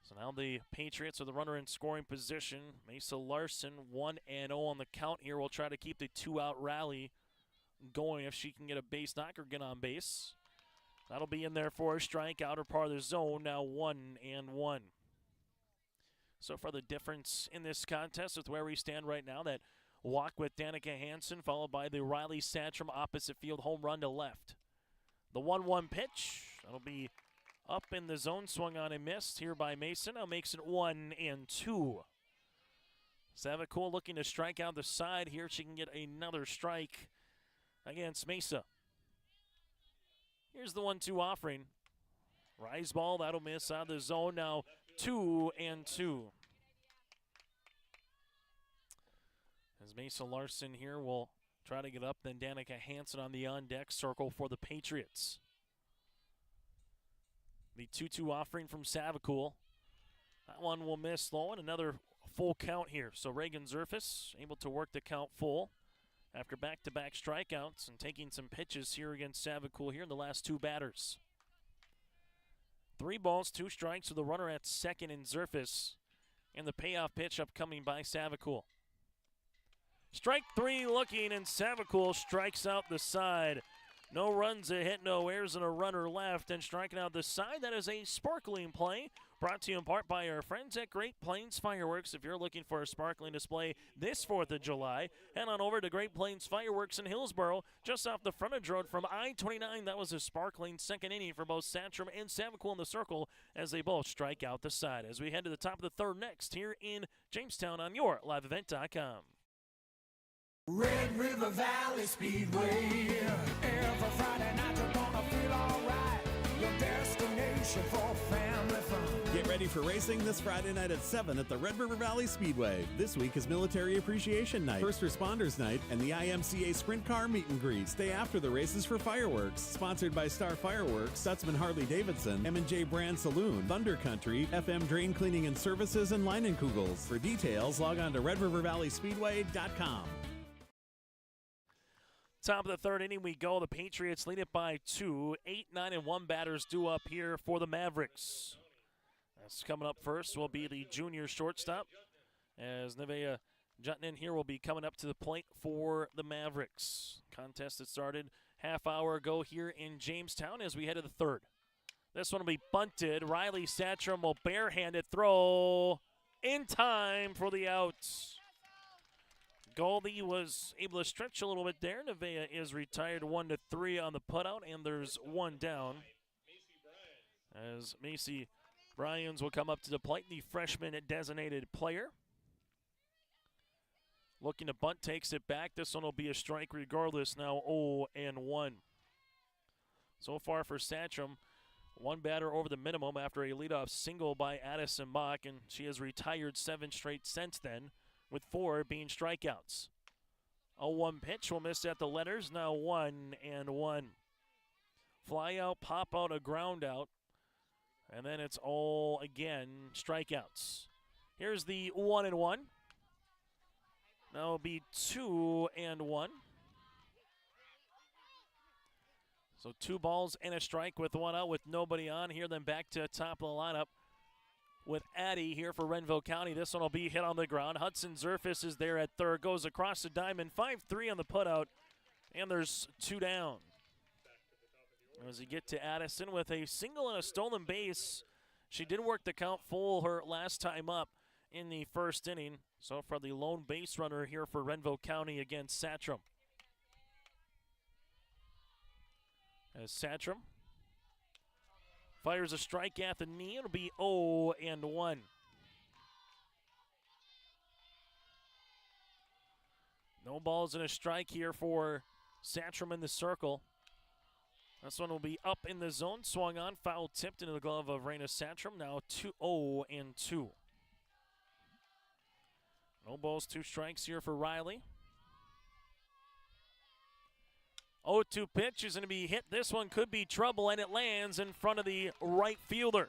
So now the Patriots are the runner in scoring position. Mesa Larson 1-0 on the count here. Will try to keep the 2-out rally going if she can get a base knocker, get on base. That'll be in there for a strike, outer part of the zone, now 1-1. So far the difference in this contest with where we stand right now, that walk with Danica Hansen, followed by the Riley Satcham opposite field home run to left. The 1-1 pitch, that'll be up in the zone, swung on and missed here by Mason. Now makes it 1-2. Savakul looking to strike out the side here. She can get another strike against Mesa. Here's the 1-2 offering. Rise ball, that'll miss out of the zone. Now 2-2. As Mesa Larson here will try to get up, then Danica Hansen on the on-deck circle for the Patriots. The 2-2 offering from Savakul. That one will miss low, and another full count here. So Reagan Zerfus able to work the count full after back-to-back strikeouts and taking some pitches here against Savakul here in the last two batters. 3 balls, 2 strikes with the runner at second in Zerfus, and the payoff pitch upcoming by Savakul. Strike 3 looking, and Savakul strikes out the side. No runs a hit, no errors, and a runner left. And striking out the side, that is a sparkling play. Brought to you in part by our friends at Great Plains Fireworks. If you're looking for a sparkling display this 4th of July, head on over to Great Plains Fireworks in Hillsboro, just off the frontage road from I-29. That was a sparkling second inning for both Satcham and Savakul in the circle as they both strike out the side. As we head to the top of the third next here in Jamestown on your liveevent.com. Red River Valley Speedway. Every Friday night you're gonna feel alright. Your destination for family fun. Get ready for racing this Friday night at 7 at the Red River Valley Speedway. This week is Military Appreciation Night, First Responders Night, and the IMCA Sprint Car Meet and Greet. Stay after the races for fireworks. Sponsored by Star Fireworks, Stutzman Harley Davidson, M&J Brand Saloon, Thunder Country, FM Drain Cleaning and Services, and Leinenkugels. For details, log on to RedRiverValleySpeedway.com. Top of the third inning we go. The Patriots lead it by 2. 8, 9, and 1 batters due up here for the Mavericks. That's coming up first will be the junior shortstop, as Nevaeh Jutnin here will be coming up to the plate for the Mavericks. Contest that started half hour ago here in Jamestown as we head to the third. This one will be bunted. Riley Satcham will barehanded throw in time for the outs. Goldie was able to stretch a little bit there. Nevaeh is retired 1-3 on the putout, and there's one down. As Macy Bryans will come up to the plate, the freshman designated player. Looking to bunt, takes it back. This one will be a strike regardless, now 0-1. So far for Satcham, 1 batter over the minimum after a leadoff single by Addison Mock, and she has retired 7 straight since then, with 4 being strikeouts. 0-1 pitch will miss at the letters, now 1-1. Fly out, pop out, a ground out, and then it's all again strikeouts. Here's the 1-1. Now it'll be 2-1. So 2 balls and a strike with 1 out with nobody on here. Then back to top of the lineup with Addy here for Renville County. This one will be hit on the ground. Hudson Zerfus is there at third. Goes across the diamond. 5-3 on the putout. And there's 2 down. As you get to Addison with a single and a stolen base. She did work the count full her last time up in the first inning. So for the lone base runner here for Renville County against Satcham. As Satcham fires a strike at the knee. It'll be 0-1. No balls and a strike here for Satcham in the circle. This one will be up in the zone. Swung on, foul tipped into the glove of Raina Satcham. Now 0-2. No balls, 2 strikes here for Riley. 0-2 pitch is going to be hit. This one could be trouble, and it lands in front of the right fielder.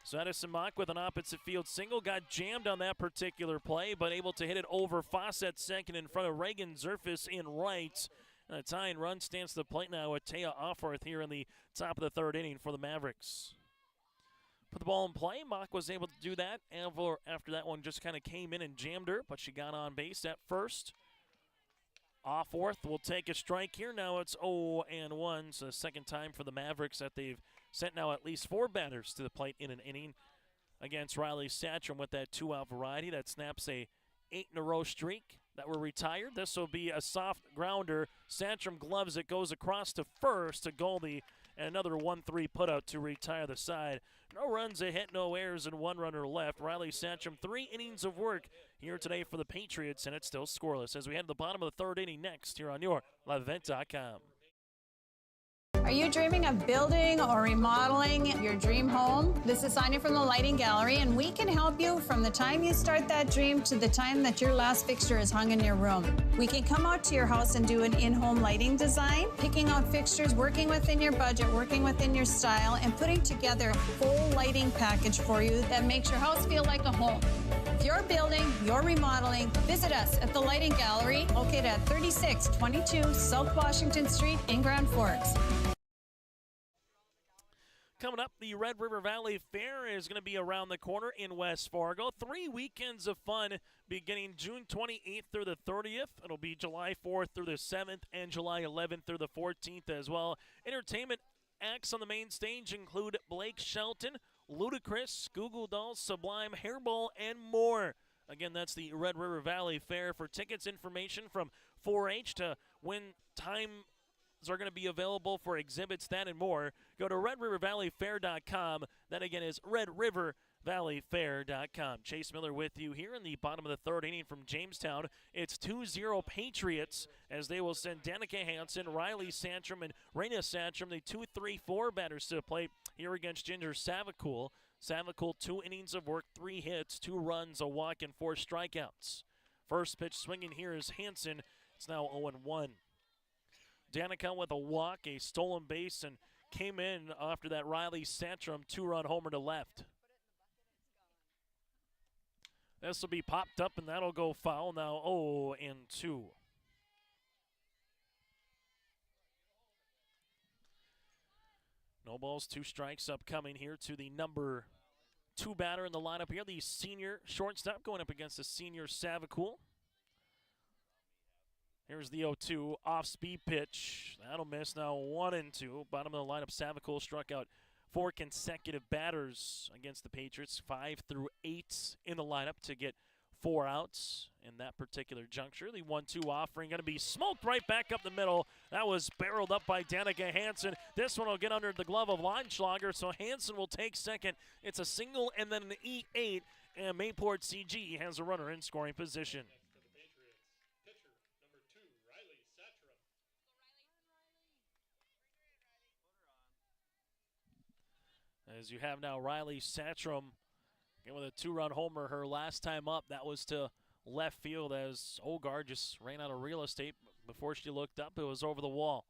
So Edison Mock with an opposite field single, got jammed on that particular play, but able to hit it over Fawcett second in front of Reagan Zerfus in right. And a tying run stands to the plate now with Taya Offorth here in the top of the third inning for the Mavericks. Put the ball in play. Mock was able to do that. After that one just kind of came in and jammed her, but she got on base at first. Offorth will take a strike here. Now it's 0-1. So the second time for the Mavericks that they've sent now at least 4 batters to the plate in an inning against Riley Satcham with that 2-out variety. That snaps a 8-in-a-row streak that were retired. This will be a soft grounder. Satcham gloves it, goes across to first to Goldie, and another 1-3 putout to retire the side. No runs, a hit, no errors, and 1 runner left. Riley Satcham, 3 innings of work here today for the Patriots, and it's still scoreless as we head to the bottom of the third inning next here on your LiveEvent.com. Are you dreaming of building or remodeling your dream home? This is Sonia from the Lighting Gallery, and we can help you from the time you start that dream to the time that your last fixture is hung in your room. We can come out to your house and do an in-home lighting design, picking out fixtures, working within your budget, working within your style, and putting together a full lighting package for you that makes your house feel like a home. If you're building, you're remodeling, visit us at the Lighting Gallery, located at 3622 South Washington Street in Grand Forks. Coming up, the Red River Valley Fair is going to be around the corner in West Fargo. 3 weekends of fun beginning June 28th through the 30th. It'll be July 4th through the 7th and July 11th through the 14th as well. Entertainment acts on the main stage include Blake Shelton, Ludacris, Google Dolls, Sublime, Hairball, and more. Again, that's the Red River Valley Fair. For tickets, information from 4-H to when time are going to be available for exhibits, that and more, go to redrivervalleyfair.com. That again is redrivervalleyfair.com. Chase Miller with you here in the bottom of the third inning from Jamestown. It's 2-0 Patriots as they will send Danica Hansen, Riley Satcham, and Raina Satcham, the 2-3-4 batters to the plate here against Ginger Savacool. Savacool, 2 innings of work, 3 hits, 2 runs, a walk, and 4 strikeouts. First pitch swinging here is Hansen. It's now 0-1. Danica with a walk, a stolen base, and came in after that Riley Satcham 2-run homer to left. This will be popped up, and that'll go foul. Now 0-2. No balls, 2 strikes upcoming here to the number 2 batter in the lineup here, the senior shortstop going up against the senior Savacool. Here's the 0-2 off-speed pitch. That'll miss. Now 1-2. Bottom of the lineup, Savacool struck out 4 consecutive batters against the Patriots, 5 through 8 in the lineup to get 4 outs in that particular juncture. The 1-2 offering going to be smoked right back up the middle. That was barreled up by Danica Hansen. This one will get under the glove of Leinschlager, so Hansen will take second. It's a single and then an E8, and Mayport CG has a runner in scoring position. As you have now Riley Satcham again with a 2-run homer her last time up. That was to left field as Ogar just ran out of real estate before she looked up. It was over the wall.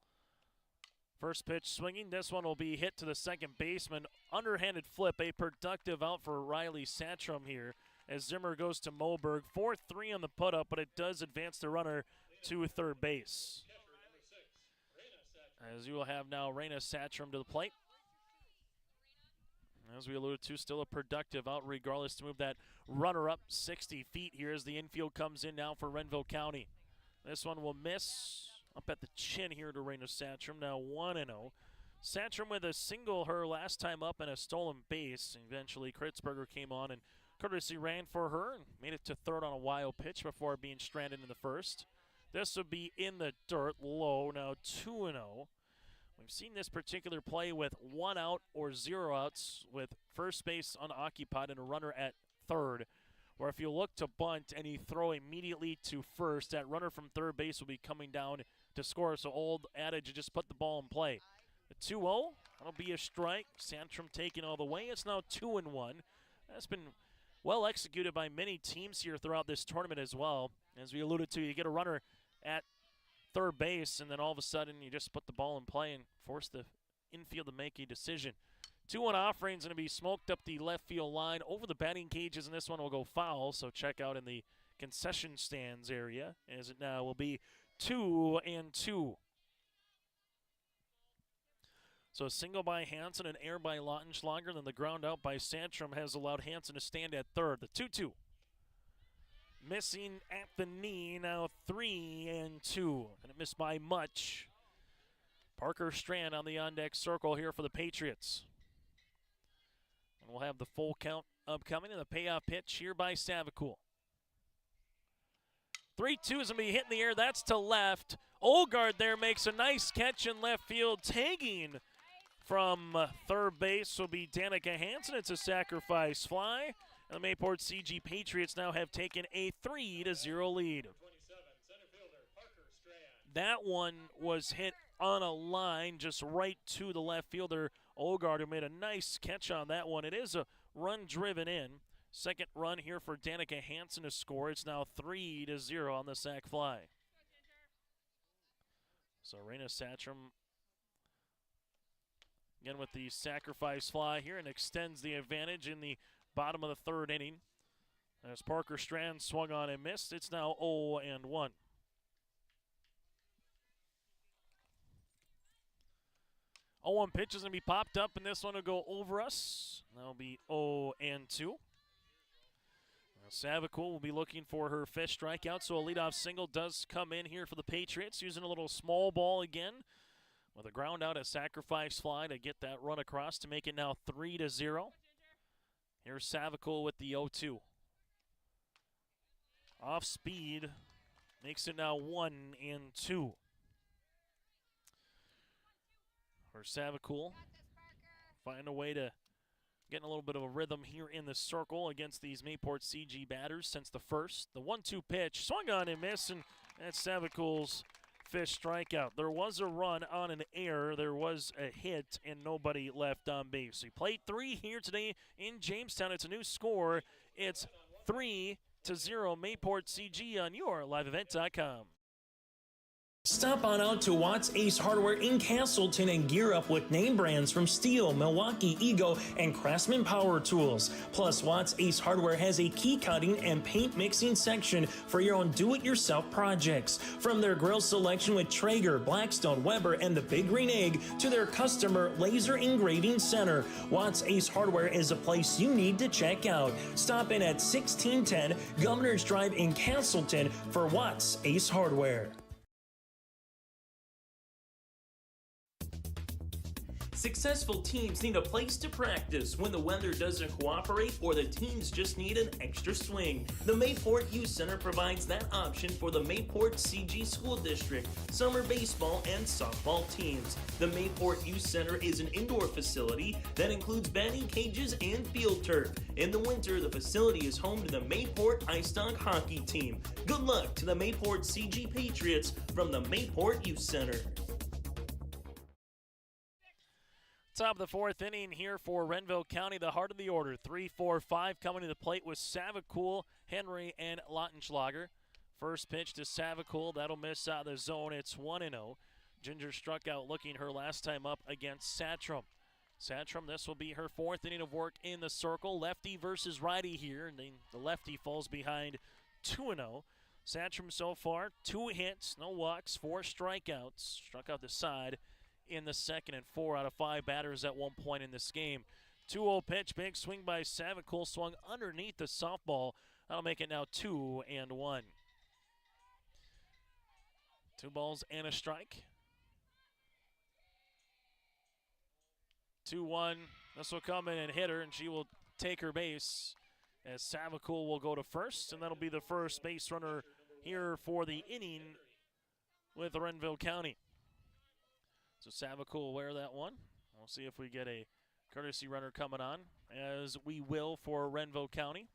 First pitch swinging. This one will be hit to the second baseman. Underhanded flip. A productive out for Riley Satcham here as Zimmer goes to Moberg. 4-3 on the put-up, but it does advance the runner to third base. As you will have now Raina Satcham to the plate. As we alluded to, still a productive out regardless to move that runner up 60 feet here as the infield comes in now for Renville County. This one will miss up at the chin here to Raina Satcham, now 1-0. Satcham with a single her last time up and a stolen base. Eventually Kritzberger came on and courtesy ran for her and made it to third on a wild pitch before being stranded in the first. This would be in the dirt low, now 2-0. We've seen this particular play with 1 out or 0 outs with first base unoccupied and a runner at third, where if you look to bunt and you throw immediately to first, that runner from third base will be coming down to score. So old adage, you just put the ball in play. The 2-0, that'll be a strike. Santrum taking all the way. It's now 2-1. That's been well executed by many teams here throughout this tournament as well. As we alluded to, you get a runner at third base, and then all of a sudden you just put the ball in play and force the infield to make a decision. 2-1 offering is going to be smoked up the left field line over the batting cages, and this one will go foul. So check out in the concession stands area, as it now will be 2-2. So a single by Hansen, an error by Lautenschlager, then the ground out by Sandstrom has allowed Hansen to stand at third. The 2-2. Missing at the knee, now 3-2. And it missed by much. Parker Strand on the on-deck circle here for the Patriots. And we'll have the full count upcoming and the payoff pitch here by Savakul. 3-2 is going to be hit in the air. That's to left. Olgard there makes a nice catch in left field. Tagging from third base will be Danica Hansen. It's a sacrifice fly. And the Mayport CG Patriots now have taken a 3-0 lead. That one was hit on a line just right to the left fielder, Olgard, who made a nice catch on that one. It is a run driven in. Second run here for Danica Hansen to score. It's now 3-0 on the sac fly. So Raina Satcham again with the sacrifice fly here and extends the advantage in the bottom of the third inning. As Parker Strand swung on and missed, it's now 0-1. Oh, pitch is going to be popped up, and this one will go over us. That'll be 0-2. Savakul will be looking for her fifth strikeout, so a leadoff single does come in here for the Patriots, using a little small ball again with a ground out, a sacrifice fly to get that run across to make it now 3-0. Here's Savakul with the 0-2. Off speed, makes it now 1-2. For Savakul, find a way to get in a little bit of a rhythm here in the circle against these Mayport CG batters since the first. The 1-2 pitch, swung on and missed, and that's Savakul's fifth strikeout. There was a run on an error, there was a hit, and nobody left on base. We played 3 here today in Jamestown. It's a new score. It's 3-0 Mayport CG on your liveevent.com. Stop on out to Watts Ace Hardware in Castleton and gear up with name brands from Steel, Milwaukee, Ego, and Craftsman Power Tools. Plus, Watts Ace Hardware has a key cutting and paint mixing section for your own do-it-yourself projects. From their grill selection with Traeger, Blackstone, Weber, and the Big Green Egg to their customer laser engraving center, Watts Ace Hardware is a place you need to check out. Stop in at 1610 Governor's Drive in Castleton for Watts Ace Hardware. Successful teams need a place to practice when the weather doesn't cooperate or the teams just need an extra swing. The Mayport Youth Center provides that option for the Mayport CG School District, summer baseball and softball teams. The Mayport Youth Center is an indoor facility that includes batting cages and field turf. In the winter, the facility is home to the Mayport Ice Dog hockey team. Good luck to the Mayport CG Patriots from the Mayport Youth Center. Top of the fourth inning here for Renville County, the heart of the order. 3-4-5 coming to the plate with Savakul, Henry, and Lautenschlager. First pitch to Savakul, that'll miss out of the zone. It's 1-0. Ginger struck out looking her last time up against Satcham. Satcham, this will be her fourth inning of work in the circle. Lefty versus righty here, and the lefty falls behind 2-0. Satcham so far, 2 hits, no walks, 4 strikeouts. Struck out the side in the second, and 4 out of 5 batters at one point in this game. 2-0 pitch, big swing by Savakul, swung underneath the softball. That'll make it now 2-1. 2 balls and a strike. 2-1. This will come in and hit her, and she will take her base as Savakul will go to first, and that'll be the first base runner here for the inning with Renville County. So Savakul will wear that one. We'll see if we get a courtesy runner coming on, as we will for Renville County.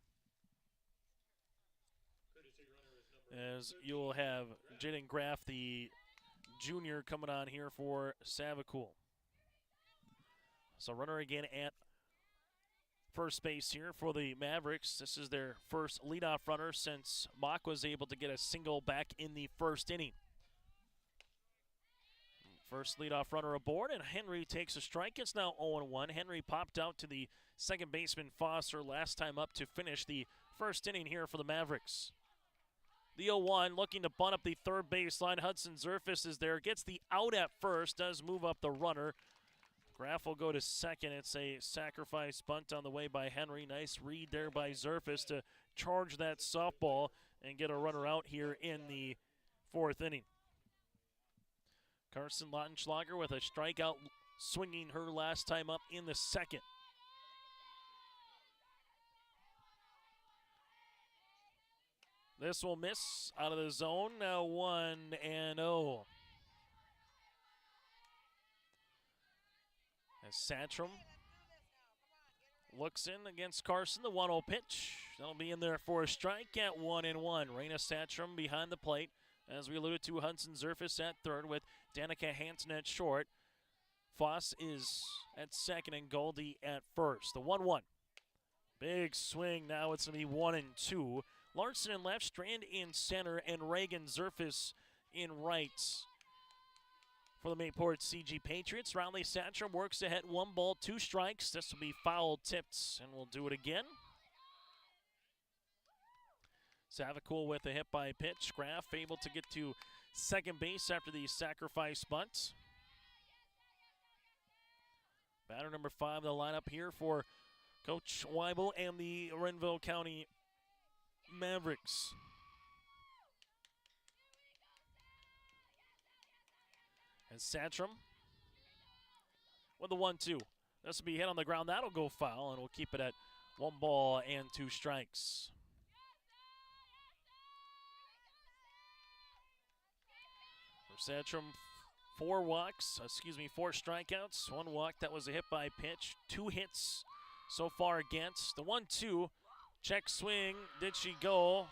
As you'll have Jaden Graff, the junior, coming on here for Savakul. So runner again at first base here for the Mavericks. This is their first leadoff runner since Mock was able to get a single back in the first inning. First leadoff runner aboard, and Henry takes a strike. It's now 0-1. Henry popped out to the second baseman Foster last time up to finish the first inning here for the Mavericks. The 0-1 looking to bunt up the third baseline. Hudson Zerfus is there, gets the out at first, does move up the runner. Graff will go to second. It's a sacrifice bunt on the way by Henry. Nice read there by Zerfus to charge that softball and get a runner out here in the fourth inning. Carson Lautenschlager with a strikeout, swinging her last time up in the second. This will miss out of the zone. Now 1-0. As Satcham looks in against Carson, the 1-0 pitch. That'll be in there for a strike at 1-1. Raina Satcham behind the plate. As we alluded to, Hudson Zerfus at third with Danica Hansen at short. Foss is at second and Goldie at first. The 1-1. Big swing. Now it's going to be 1-2. Larson in left, Strand in center, and Reagan Zerfus in right. For the Mayport CG Patriots, Riley Satcham works ahead, 1 ball, 2 strikes. This will be foul tipped, and we'll do it again. Savakul with a hit by pitch. Graff able to get to second base after the sacrifice bunt. Batter number 5 in the lineup here for Coach Weibel and the Renville County Mavericks. And Satcham with the 1-2. This will be hit on the ground. That'll go foul, and we'll keep it at 1 ball and 2 strikes. For Satcham, 4 strikeouts, 1 walk. That was a hit by pitch. 2 hits so far against. The 1-2, check swing. Did she go?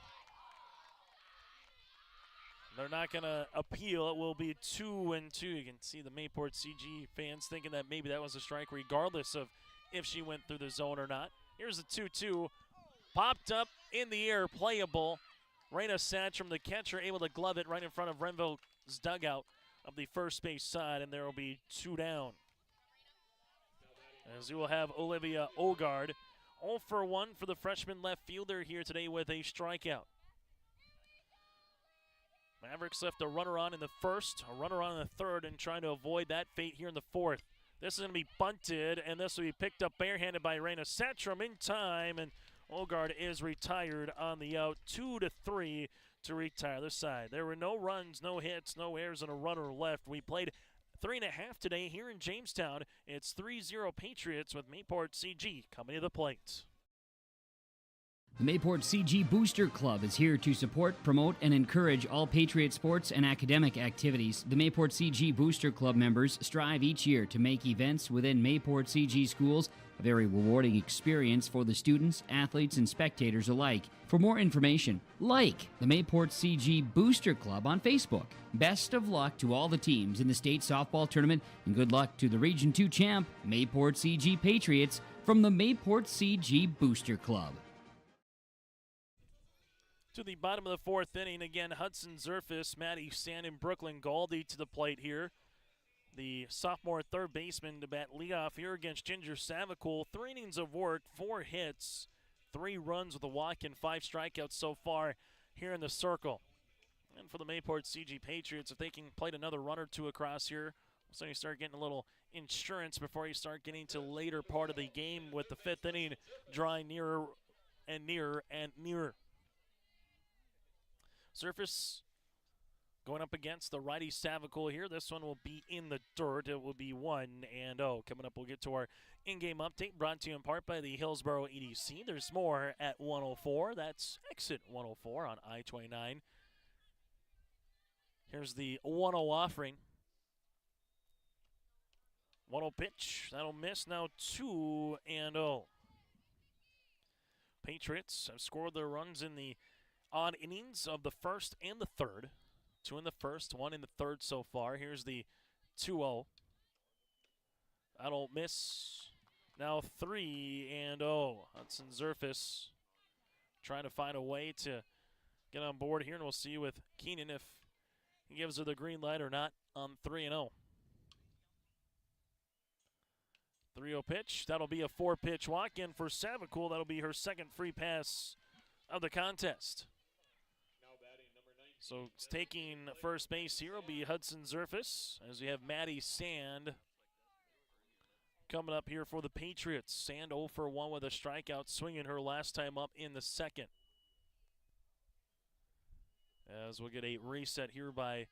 They're not going to appeal. It will be 2-2. You can see the Mayport CG fans thinking that maybe that was a strike regardless of if she went through the zone or not. Here's the 2-2. Popped up in the air, playable. Raina Satcham, the catcher, able to glove it right in front of Renville's dugout of the first base side, and there will be 2 down. As we will have Olivia Ogard, 0 for 1 for the freshman left fielder here today with a strikeout. Mavericks left a runner on in the first, a runner on in the third, and trying to avoid that fate here in the fourth. This is going to be bunted, and this will be picked up barehanded by Raina Satcham in time, and Ogard is retired on the out. 2-3 to retire this side. There were no runs, no hits, no errors, and a runner left. We played 3.5 today here in Jamestown. It's 3-0 Patriots with Mayport CG coming to the plate. The Mayport CG Booster Club is here to support, promote, and encourage all Patriot sports and academic activities. The Mayport CG Booster Club members strive each year to make events within Mayport CG schools a very rewarding experience for the students, athletes, and spectators alike. For more information, like the Mayport CG Booster Club on Facebook. Best of luck to all the teams in the state softball tournament, and good luck to the Region 2 champ, Mayport CG Patriots, from the Mayport CG Booster Club. To the bottom of the fourth inning, again, Hudson Zerfus, Maddie Sand, and Brooklyn Galdi to the plate here. The sophomore third baseman to bat leadoff here against Ginger Savakul. 3 innings of work, 4 hits, 3 runs with a walk and 5 strikeouts so far here in the circle. And for the Mayport CG Patriots, if they can play another run or 2 across here, so you start getting a little insurance before you start getting to later part of the game with the 5th inning drawing nearer and nearer and nearer. Surface going up against the righty Savakul here. This one will be in the dirt. It will be 1-0. Coming up, we'll get to our in-game update brought to you in part by the Hillsboro EDC. There's more at 104. That's exit 104 on I-29. Here's the 1-0 offering. 1-0 pitch. That'll miss. Now 2-0. Patriots have scored their runs in the odd innings of the first and the third. 2 in the first, 1 in the third so far. Here's the 2-0. That'll miss. Now 3-0. Hudson Zerfus trying to find a way to get on board here, and we'll see with Keenan if he gives her the green light or not on 3-0. 3-0 pitch. That'll be a 4-pitch walk in for Savacool. That'll be her second free pass of the contest. So it's taking first base here will be Hudson Zerfus, as we have Maddie Sand coming up here for the Patriots. Sand 0 for 1 with a strikeout, swinging her last time up in the second. As we'll get a reset here by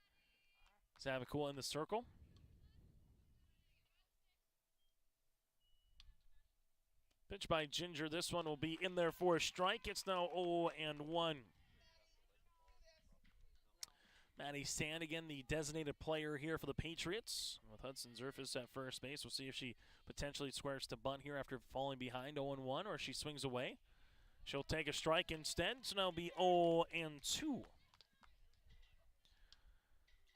Savacool in the circle. Pitch by Ginger. This one will be in there for a strike. It's now 0-1. Maddie Sand, again, the designated player here for the Patriots. With Hudson Zerfus at first base, we'll see if she potentially squares to bunt here after falling behind 0-1, or she swings away. She'll take a strike instead, so now it'll be 0-2.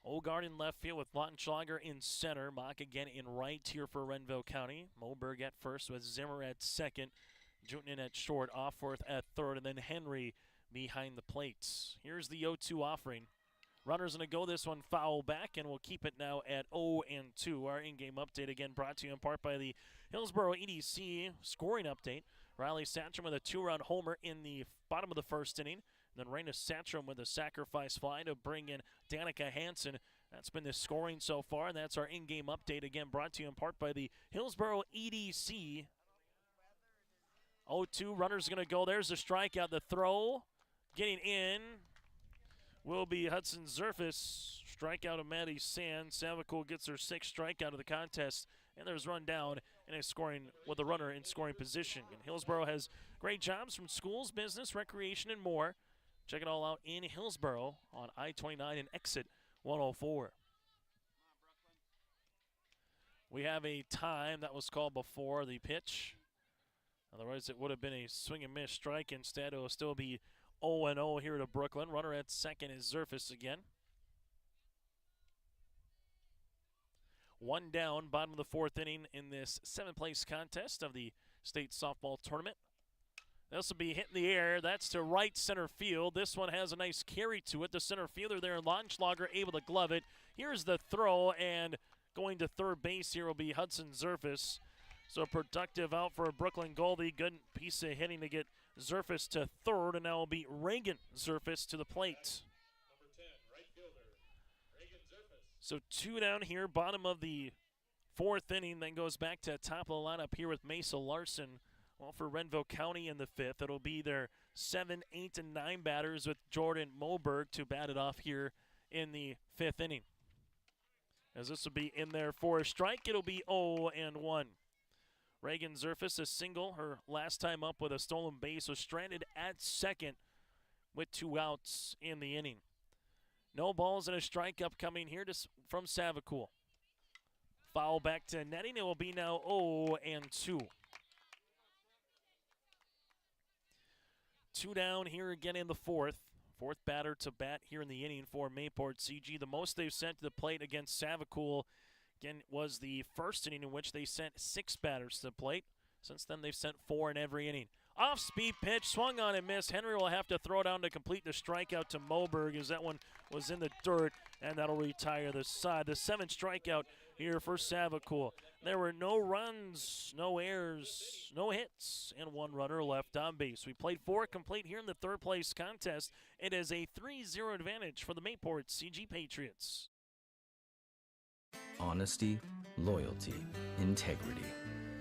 Olgard in left field with Lautenschlager in center. Mock again in right here for Renville County. Moberg at first with Zimmer at second. Jutin at short, Offworth at third, and then Henry behind the plates. Here's the 0-2 offering. Runner's going to go this one foul back, and we'll keep it now at 0-2. Our in-game update again brought to you in part by the Hillsboro EDC scoring update. Riley Satcham with a 2-run homer in the bottom of the first inning. Then Raina Satcham with a sacrifice fly to bring in Danica Hansen. That's been the scoring so far, and that's our in-game update again brought to you in part by the Hillsboro EDC. 0-2, runner's going to go. There's the strikeout. The throw getting in will be Hudson Zerfus. Strikeout of Maddie Sand. Savacool gets her 6th strikeout of the contest, and there's run down and is scoring with a runner in scoring position. And Hillsboro has great jobs from schools, business, recreation, and more. Check it all out in Hillsboro on I-29 and exit 104. We have a time that was called before the pitch. Otherwise, it would have been a swing and miss strike. Instead, it will still be 0-0 here to Brooklyn. Runner at second is Zerfus again. 1 down, bottom of the 4th inning in this 7th-place contest of the state softball tournament. This will be hit in the air. That's to right center field. This one has a nice carry to it. The center fielder there, Lautenschlager, able to glove it. Here's the throw, and going to third base here will be Hudson Zerfus. So productive out for a Brooklyn Goldie. Good piece of hitting to get Zerfus to third, and now will be Reagan Zerfus to the plate. Number 10, right fielder, Reagan Zerfus. So 2 down here, bottom of the 4th inning, then goes back to top of the lineup here with Mesa Larson. Well, for Renville County in the 5th, it'll be their 7, 8, and 9 batters with Jordan Moberg to bat it off here in the 5th inning. As this will be in there for a strike, it'll be 0-1. Reagan Zerfus, a single. Her last time up with a stolen base, was stranded at second with 2 outs in the inning. No balls and a strike upcoming here from Savacool. Foul back to netting. It will be now 0-2. 2 down here again in the 4th. 4th batter to bat here in the inning for Mayport CG. The most they've sent to the plate against Savacool, again, was the 1st inning in which they sent 6 batters to the plate. Since then, they've sent 4 in every inning. Off-speed pitch, swung on and missed. Henry will have to throw down to complete the strikeout to Moberg, as that one was in the dirt, and that'll retire the side. The 7th strikeout here for Savacool. There were no runs, no errors, no hits, and 1 runner left on base. We played 4 complete here in the 3rd place contest. It is a 3-0 advantage for the Mayport CG Patriots. Honesty, loyalty, integrity.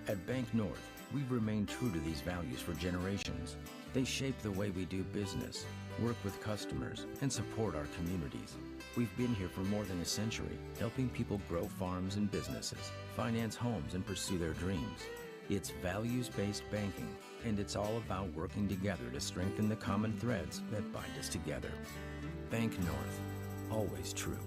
At Bank North, we've remained true to these values for generations. They shape the way we do business, work with customers, and support our communities. We've been here for more than a century, helping people grow farms and businesses, finance homes, and pursue their dreams. It's values-based banking, and it's all about working together to strengthen the common threads that bind us together. Bank North, always true.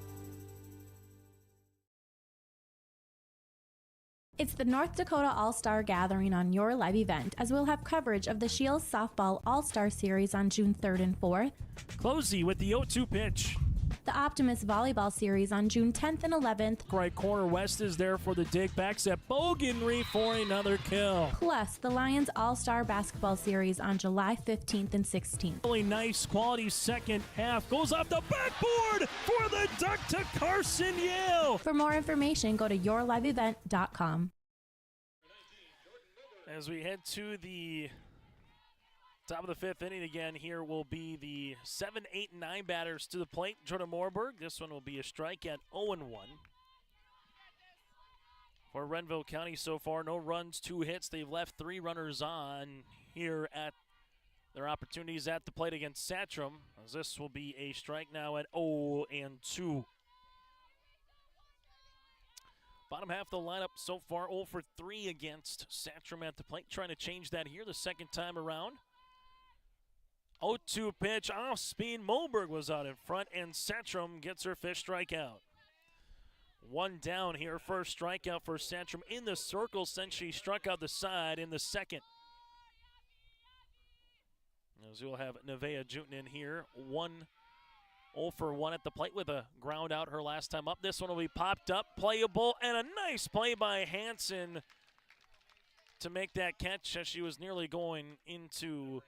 It's the North Dakota All-Star Gathering on your live event, as we'll have coverage of the Shields Softball All-Star Series on June 3rd and 4th. Closey with the 0-2 pitch. The Optimist Volleyball Series on June 10th and 11th. Right corner West is there for the dig. Backs at Boganry for another kill. Plus, the Lions All-Star Basketball Series on July 15th and 16th. Really nice quality second half. Goes off the backboard for the duck to Carson Yale. For more information, go to yourliveevent.com. As we head to the top of the fifth inning again, here will be the 7, 8, and 9 batters to the plate. Jordan Moorberg, this one will be a strike at 0-1. For Renville County so far, no runs, 2 hits. They've left 3 runners on here at their opportunities at the plate against Satcham, as this will be a strike now at 0-2. Bottom half of the lineup so far, 0 for 3 against Satcham at the plate. Trying to change that here the second time around. 0-2 pitch, off speed. Moberg was out in front, and Satcham gets her 5th strikeout. 1 down here, first strikeout for Satcham in the circle since she struck out the side in the second. As you'll have Nevaeh Jutin in here, 0 for 1 at the plate with a ground out her last time up. This one will be popped up, playable, and a nice play by Hansen to make that catch as she was nearly going into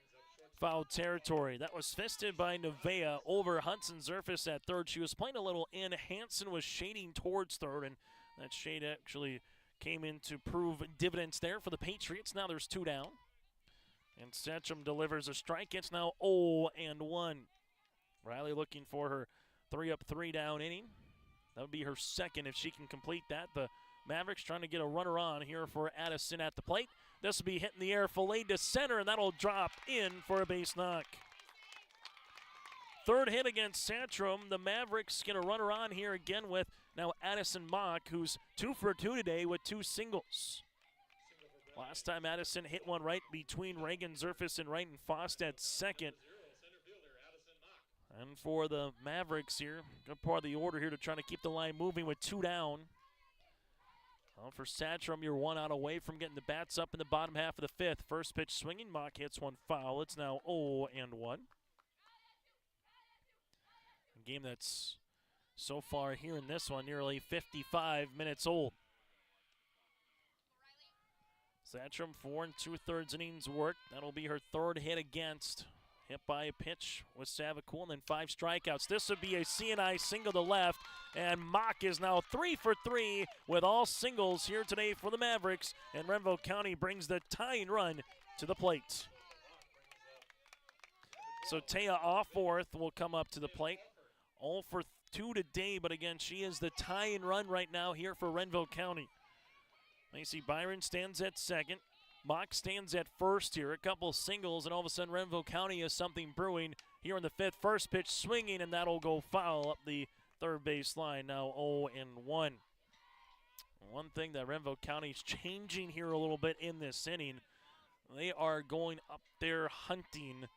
foul territory. That was fisted by Nevaeh over Hudson Zerfus at third. She was playing a little in. Hansen was shading towards third, and that shade actually came in to prove dividends there for the Patriots. Now there's 2 down. And Satcham delivers a strike. It's now 0-1. Riley looking for her 3 up, 3 down inning. That would be her second if she can complete that. The Mavericks trying to get a runner on here for Addison at the plate. This will be hitting the air, filleted to center, and that'll drop in for a base knock. Third hit against Satcham. The Mavericks get a runner on here again with now Addison Mock, who's 2 for 2 today with 2 singles. Last time Addison hit one right between Reagan Zerfus and Wright and Fost at second. And for the Mavericks here, good part of the order here to try to keep the line moving with 2 down. Well, for Satcham, you're 1 out away from getting the bats up in the bottom half of the fifth. First pitch swinging, Mock hits one foul. It's now 0-1. A game that's so far here in this one nearly 55 minutes old. Satcham 4 2/3 innings work. That'll be her 3rd hit against. Hit by a pitch with Savacool, and then 5 strikeouts. This would be a CNI single to left, and Mock is now 3 for 3 with all singles here today for the Mavericks, and Renville County brings the tying run to the plate. So Taya off 4th will come up to the plate. 0 for 2 today, but again, she is the tying run right now here for Renville County. Macy Byron stands at second. Mock stands at first here. A couple singles, and all of a sudden Renville County has something brewing here in the fifth. First pitch swinging, and that'll go foul up the third base line. Now 0-1. One thing that Renville County's changing here a little bit in this inning, they are going up there hunting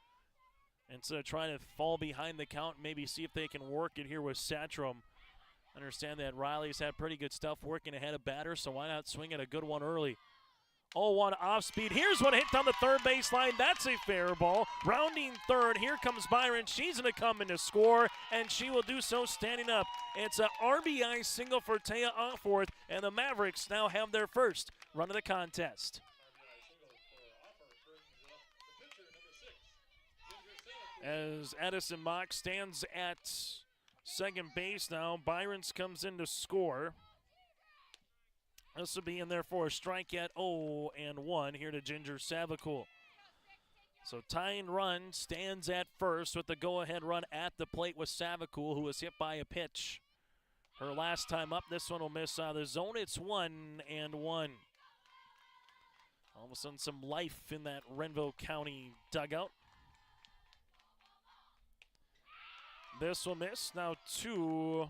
instead of trying to fall behind the count, maybe see if they can work it here with Satcham. Understand that Riley's had pretty good stuff working ahead of batters, so why not swing at a good one early? 0-1 off speed. Here's one hit down the third baseline. That's a fair ball. Rounding third. Here comes Byron. She's going to come in to score, and she will do so standing up. It's an RBI single for Taya Offworth, and the Mavericks now have their first run of the contest. As Addison Mock stands at second base now, Byron's comes in to score. This will be in there for a strike at 0-1 here to Ginger Savacool. So tying run stands at first with the go-ahead run at the plate with Savacool, who was hit by a pitch her last time up. This one will miss out of the zone. It's 1-1. All of a sudden some life in that Renville County dugout. This will miss. Now 2-1.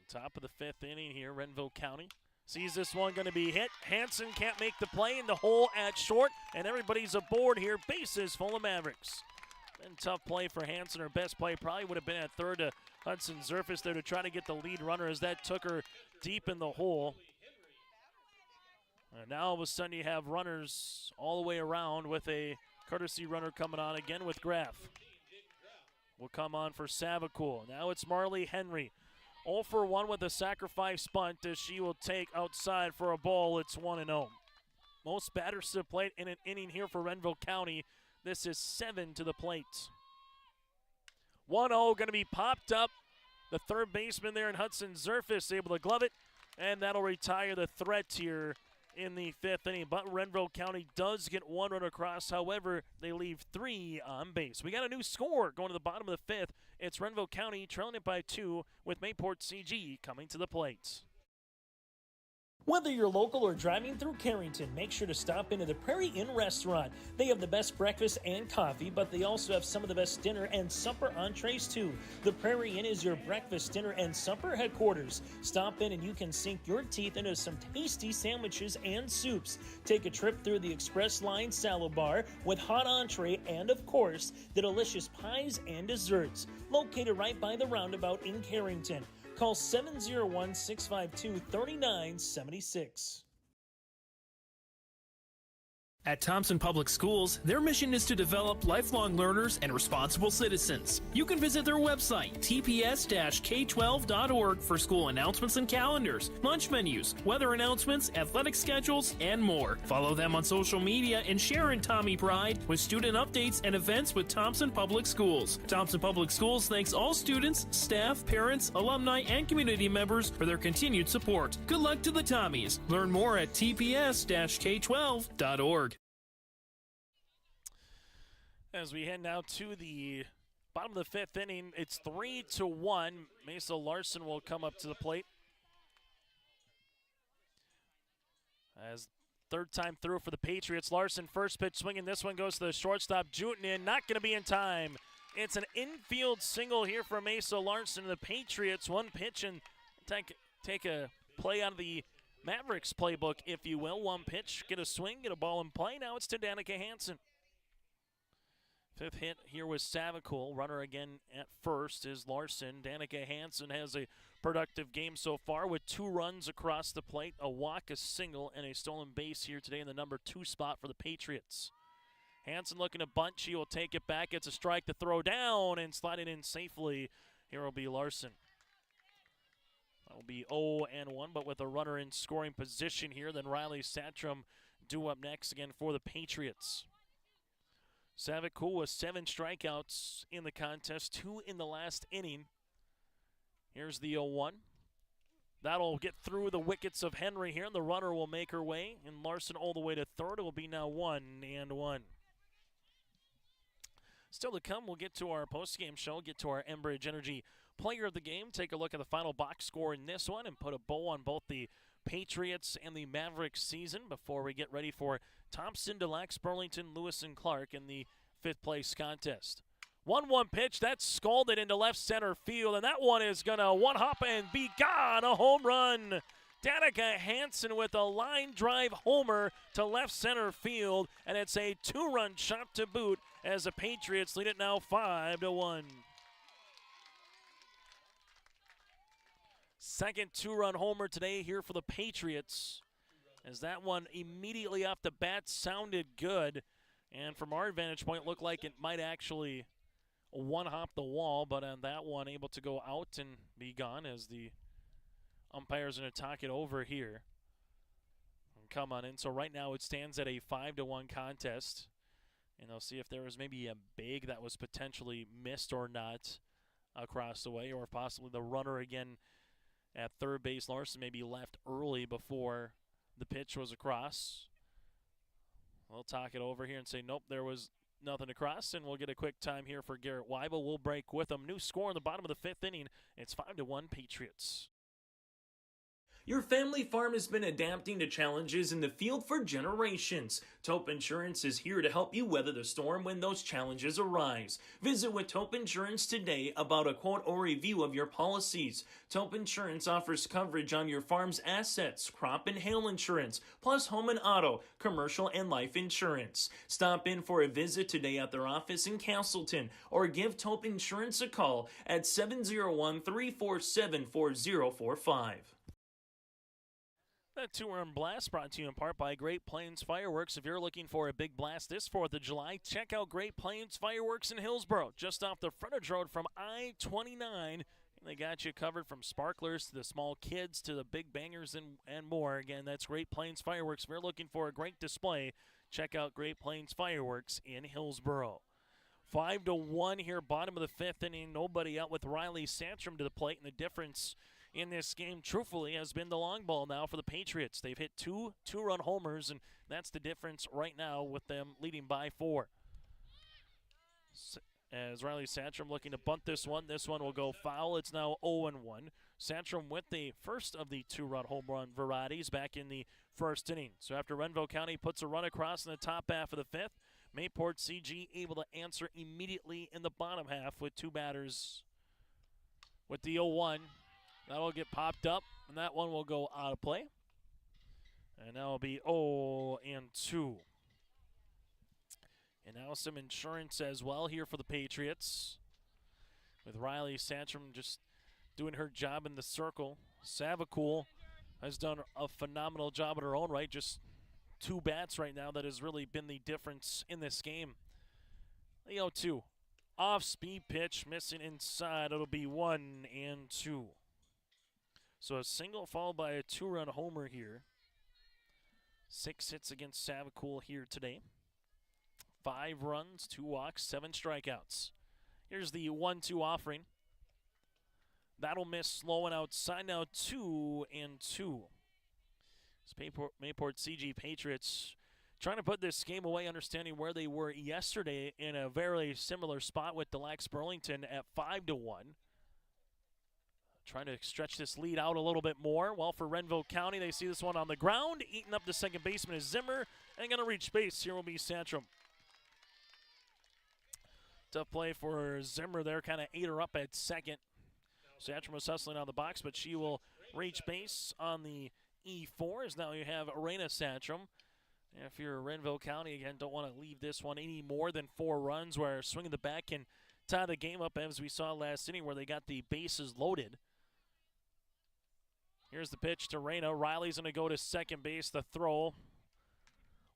Top of the fifth inning here, Renville County sees this one going to be hit. Hansen can't make the play in the hole at short, and everybody's aboard here. Bases full of Mavericks. Been tough play for Hansen. Her best play probably would have been at third to Hudson Zerfus there to try to get the lead runner, as that took her deep in the hole. And now all of a sudden you have runners all the way around with a courtesy runner coming on again with Graff. Will come on for Savacool. Now it's Marley Henry. 0 for 1 with a sacrifice bunt as she will take outside for a ball. It's 1-0. Most batters to the plate in an inning here for Renville County. This is 7 to the plate. 1-0 going to be popped up The third baseman there in Hudson Zerfus able to glove it, and that'll retire the threat here in the 5th inning. But Renville County does get 1 run across. However, they leave 3 on base. We got a new score going to the bottom of the 5th. It's Renville County trailing it by 2 with Mayport CG coming to the plate. Whether you're local or driving through Carrington, make sure to stop into the Prairie Inn restaurant. They have the best breakfast and coffee, but they also have some of the best dinner and supper entrees too. The Prairie Inn is your breakfast, dinner, and supper headquarters. Stop in and you can sink your teeth into some tasty sandwiches and soups. Take a trip through the Express Line Salad Bar with hot entree and, of course, the delicious pies and desserts. Located right by the roundabout in Carrington. Call 701-652-3976. At Thompson Public Schools, their mission is to develop lifelong learners and responsible citizens. You can visit their website, tps-k12.org, for school announcements and calendars, lunch menus, weather announcements, athletic schedules, and more. Follow them on social media and share in Tommy Pride with student updates and events with Thompson Public Schools. Thompson Public Schools thanks all students, staff, parents, alumni, and community members for their continued support. Good luck to the Tommies. Learn more at tps-k12.org. As we head now to the bottom of the 5th inning, it's 3-1. Mesa Larson will come up to the plate. As third time through for the Patriots. Larson first pitch swinging. This one goes to the shortstop, Jutanen. Not going to be in time. It's an infield single here for Mesa Larson. The Patriots, one pitch, and take a play out of the Mavericks playbook, if you will. One pitch, get a swing, get a ball in play. Now it's to Danica Hansen. 5th hit here was Savicul. Runner again at first is Larson. Danica Hansen has a productive game so far with 2 runs across the plate, a walk, a single, and a stolen base here today in the number 2 spot for the Patriots. Hansen looking to bunt. She will take it back. It's a strike to throw down and slide it in safely. Here will be Larson. That will be 0-1, but with a runner in scoring position here, then Riley Satrum due up next again for the Patriots. Savicul with 7 strikeouts in the contest, 2 in the last inning. Here's the 0-1. That'll get through the wickets of Henry here, and the runner will make her way. And Larson all the way to third. It will be now 1-1. Still to come, we'll get to our post-game show, get to our Enbridge Energy Player of the Game, take a look at the final box score in this one, and put a bow on both the Patriots and the Mavericks season before we get ready for Thompson, Delax, Burlington, Lewis, and Clark in the 5th place contest. 1-1 pitch, that's scalded into left center field, and that one is going to one-hop and be gone, a home run. Danica Hansen with a line drive homer to left center field, and it's a 2-run shot to boot as the Patriots lead it now 5-1. Second 2-run homer today here for the Patriots, as that one immediately off the bat sounded good, and from our vantage point looked like it might actually one-hop the wall, but on that one able to go out and be gone as the umpire's going to talk it over here and come on in. So right now it stands at a 5-1 contest, and they'll see if there was maybe a big that was potentially missed or not across the way, or possibly the runner again at third base, Larson, maybe left early before the pitch was across. We'll talk it over here and say, nope, there was nothing across, and we'll get a quick time here for Garrett Weibel. We'll break with them. New score in the bottom of the 5th inning. It's 5-1 Patriots. Your family farm has been adapting to challenges in the field for generations. Taupe Insurance is here to help you weather the storm when those challenges arise. Visit with Taupe Insurance today about a quote or review of your policies. Taupe Insurance offers coverage on your farm's assets, crop and hail insurance, plus home and auto, commercial and life insurance. Stop in for a visit today at their office in Castleton, or give Taupe Insurance a call at 701-347-4045. That 2-run blast brought to you in part by Great Plains Fireworks. If you're looking for a big blast this 4th of July, check out Great Plains Fireworks in Hillsboro, just off the frontage road from I-29. They got you covered from sparklers to the small kids to the big bangers and more. Again, that's Great Plains Fireworks. If you're looking for a great display, check out Great Plains Fireworks in Hillsboro. 5-1 here, bottom of the fifth inning. Nobody out with Riley Santrum to the plate, and the difference in this game, truthfully, has been the long ball now for the Patriots. They've hit two-run homers, and that's the difference right now with them leading by 4. As Riley Santrum looking to bunt this one will go foul. It's now 0-1. Santrum with the first of the 2-run home run varieties back in the first inning. So after Renville County puts a run across in the top half of the fifth, Mayport CG able to answer immediately in the bottom half with 2 batters. With the 0-1, that'll get popped up, and that one will go out of play. And that'll be 0-2. And now some insurance as well here for the Patriots. With Riley Santrum just doing her job in the circle. Savacool has done a phenomenal job in her own right. Just 2 bats right now that has really been the difference in this game. The 0-2. Off-speed pitch, missing inside. It'll be 1-2. So a single followed by a 2-run homer here. 6 hits against Savacool here today. 5 runs, 2 walks, 7 strikeouts. Here's the 1-2 offering. That'll miss, slow and outside now, 2-2. Mayport CG Patriots trying to put this game away, understanding where they were yesterday in a very similar spot with Delax Burlington at 5-1. Trying to stretch this lead out a little bit more. Well, for Renville County, they see this one on the ground. Eating up the second baseman is Zimmer. And going to reach base. Here will be Santrum. Tough play for Zimmer there. Kind of ate her up at second. Santrum was hustling out of the box, but she will reach base on the E4. As now you have Arena Santrum. And if you're Renville County, again, don't want to leave this one any more than 4 runs, where swinging the bat can tie the game up, as we saw last inning where they got the bases loaded. Here's the pitch to Reyna. Riley's going to go to second base. The throw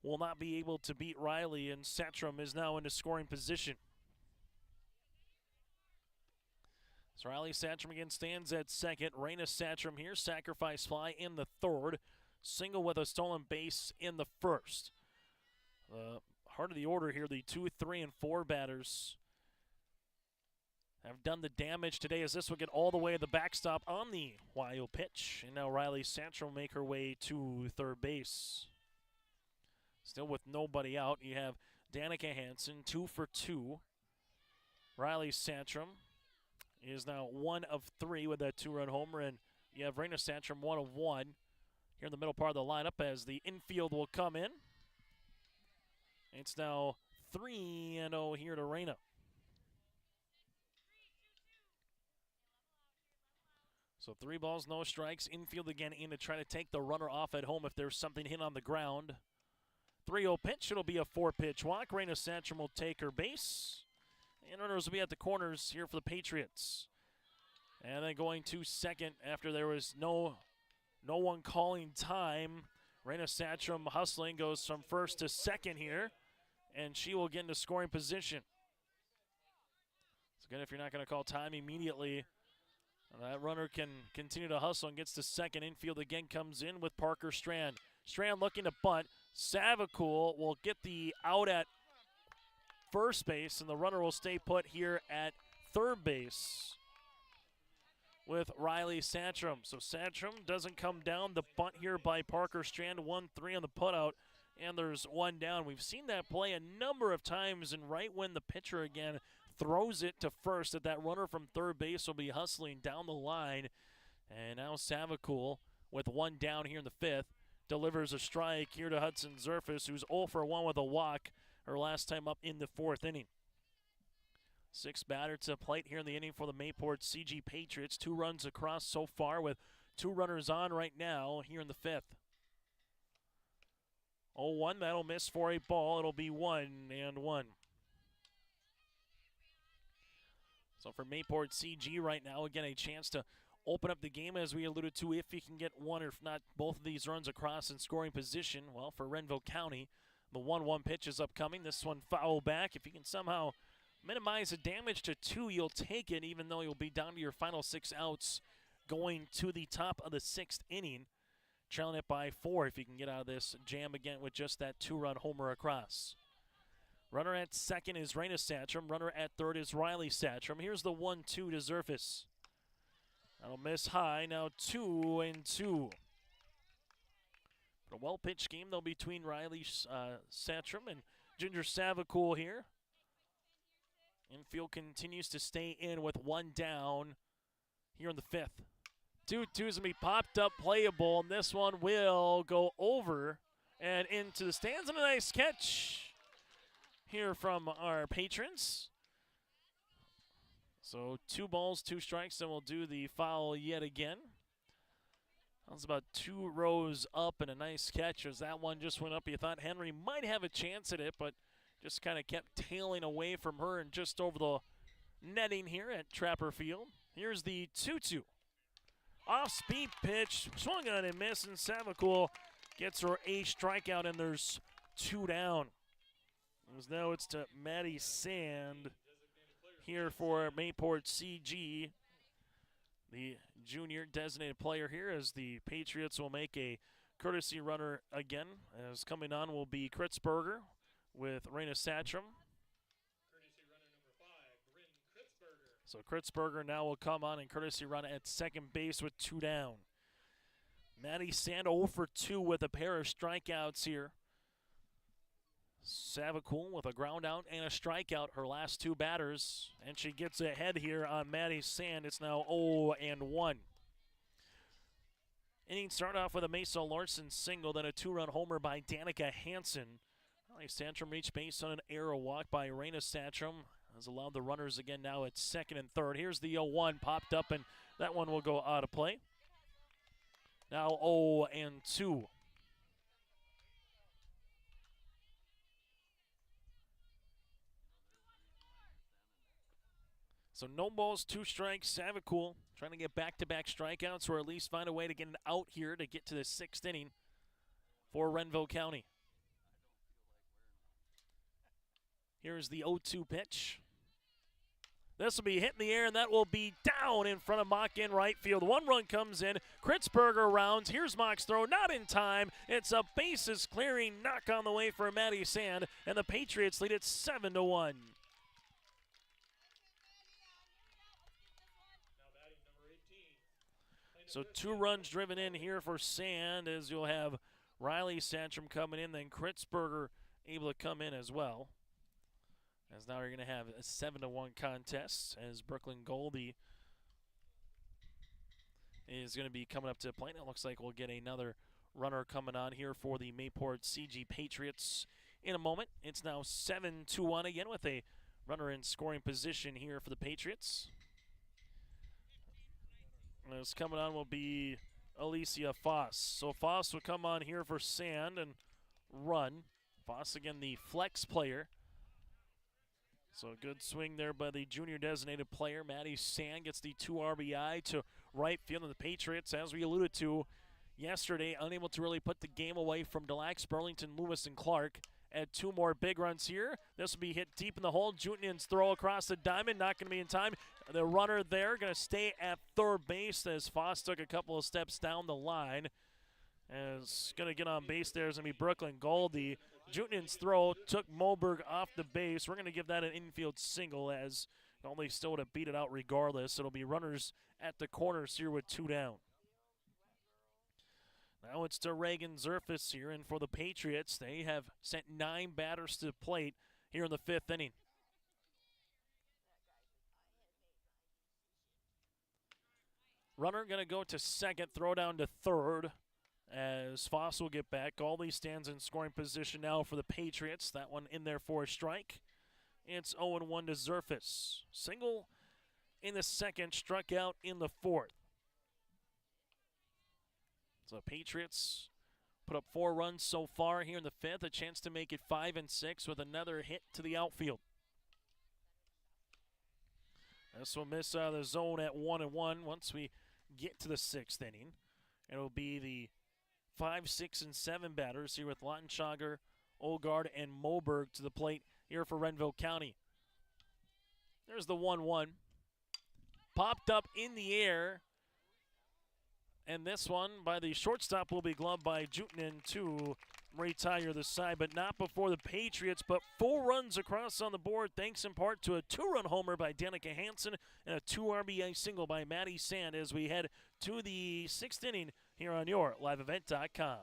will not be able to beat Riley, and Santrum is now in a scoring position. So Riley Santrum again stands at second. Reyna Santrum here, sacrifice fly in the third. Single with a stolen base in the first. Heart of the order here, the 2, 3, and 4 batters have done the damage today, as this will get all the way to the backstop on the wild pitch. And now Riley Santrum will make her way to third base. Still with nobody out, you have Danica Hansen, 2 for 2. Riley Santrum is now 1 of 3 with that 2-run homer, and you have Reyna Santrum 1 of 1 here in the middle part of the lineup as the infield will come in. It's now 3-0 here to Reyna. So 3 balls, no strikes. Infield again in to try to take the runner off at home if there's something hit on the ground. 3-0 pitch. It'll be a 4-pitch walk. Reyna Santrum will take her base. And runners will be at the corners here for the Patriots. And then going to second after there was no one calling time. Reyna Santrum hustling, goes from first to second here. And she will get into scoring position. So again, if you're not going to call time immediately, that runner can continue to hustle and gets to second. Infield again comes in with Parker Strand. Strand looking to bunt. Savacool will get the out at first base, and the runner will stay put here at third base with Riley Santrum. So Santrum doesn't come down. The bunt here by Parker Strand, 1-3 on the putout, and there's 1 down. We've seen that play a number of times, and right when the pitcher again throws it to first, that runner from third base will be hustling down the line. And now Savacool with 1 down here in the fifth delivers a strike here to Hudson Zerfus, who's 0 for 1 with a walk her last time up in the 4th inning. 6 batter to plate here in the inning for the Mayport CG Patriots. 2 runs across so far with 2 runners on right now here in the 5th. 0-1, that'll miss for a ball. It'll be 1-1. So for Mayport CG right now, again, a chance to open up the game, as we alluded to, if you can get one or if not both of these runs across in scoring position. Well, for Renville County, the 1-1 pitch is upcoming. This one foul back. If you can somehow minimize the damage to 2, you'll take it, even though you'll be down to your final 6 outs going to the top of the 6th inning, trailing it by 4 if you can get out of this jam again with just that 2-run homer across. Runner at second is Raina Satcham. Runner at third is Riley Satcham. Here's the 1-2 to Zerfus. That'll miss high. Now 2-2. But a well-pitched game, though, between Riley Satcham and Ginger Savacool here. Infield continues to stay in with one down here in the fifth. 2-2's going to be popped up, playable, and this one will go over and into the stands. And a nice catch here from our patrons. So 2 balls, 2 strikes, and we'll do the foul yet again. That was about 2 rows up and a nice catch as that one just went up. You thought Henry might have a chance at it, but just kind of kept tailing away from her and just over the netting here at Trapper Field. Here's the 2-2. Off-speed pitch, swung on and missed, and Savacool gets her 8th strikeout, and there's 2 down. As now it's to Maddie Sand here for Mayport CG. The junior designated player here, as the Patriots will make a courtesy runner again. As coming on will be Kritzberger with Raina Satcham. Courtesy runner number 5, Bryn Kritzberger. So Kritzberger now will come on and courtesy run at second base with 2 down. Maddie Sand 0 for 2 with a pair of strikeouts here. Savacool with a ground out and a strikeout, her last 2 batters, and she gets ahead here on Maddie Sand. It's now 0-1. Inning start off with a Mesa Larson single, then a 2-run homer by Danica Hansen. Riley Satcham reached base on an error walk by Raina Satcham. Has allowed the runners again now at second and third. Here's the 0-1 popped up, and that one will go out of play. Now 0-2. So no balls, 2 strikes. Savacool trying to get back-to-back strikeouts or at least find a way to get an out here to get to the 6th inning for Renville County. Here's the 0-2 pitch. This will be hit in the air, and that will be down in front of Mock in right field. 1 run comes in. Kritzberger rounds. Here's Mock's throw. Not in time. It's a bases-clearing knock on the way for Maddie Sand, and the Patriots lead it 7-1. So 2 runs driven in here for Sand, as you'll have Riley Satcham coming in, then Kritzberger able to come in as well. As now you're going to have a 7-1 contest, as Brooklyn Goldie is going to be coming up to the plate. It looks like we'll get another runner coming on here for the Mayport CG Patriots in a moment. It's now 7-1 again with a runner in scoring position here for the Patriots. As coming on will be Alicia Foss. So Foss will come on here for Sand and run. Foss again the flex player. So a good swing there by the junior designated player. Maddie Sand gets the 2 RBI to right field, and the Patriots, as we alluded to yesterday, unable to really put the game away from Delac, Burlington, Lewis, and Clark. Add 2 more big runs here. This will be hit deep in the hole. Jutnian's throw across the diamond, not going to be in time. The runner there going to stay at third base as Foss took a couple of steps down the line. As going to get on base there is going to be Brooklyn Goldie. Jutnian's throw took Moberg off the base. We're going to give that an infield single, as Goldie still would have beat it out regardless. It'll be runners at the corners here with 2 down. Now it's to Reagan Zerfus here, and for the Patriots, they have sent 9 batters to the plate here in the 5th inning. Runner going to go to second, throw down to third as Foss will get back. Goldie stands in scoring position now for the Patriots. That one in there for a strike. It's 0-1 to Zerfus. Single in the second, struck out in the 4th. So Patriots put up 4 runs so far here in the 5th, a chance to make it 5 and 6 with another hit to the outfield. This will miss out of the zone at 1-1 once we get to the 6th inning. It'll be the 5, 6, and 7 batters here with Lautenschlager, Olgard, and Moberg to the plate here for Renville County. There's the 1-1. Popped up in the air. And this one by the shortstop will be gloved by Jutnin to retire the side, but not before the Patriots. But 4 runs across on the board, thanks in part to a 2-run homer by Danica Hansen and a 2 RBI single by Maddie Sand as we head to the 6th inning here on your liveevent.com.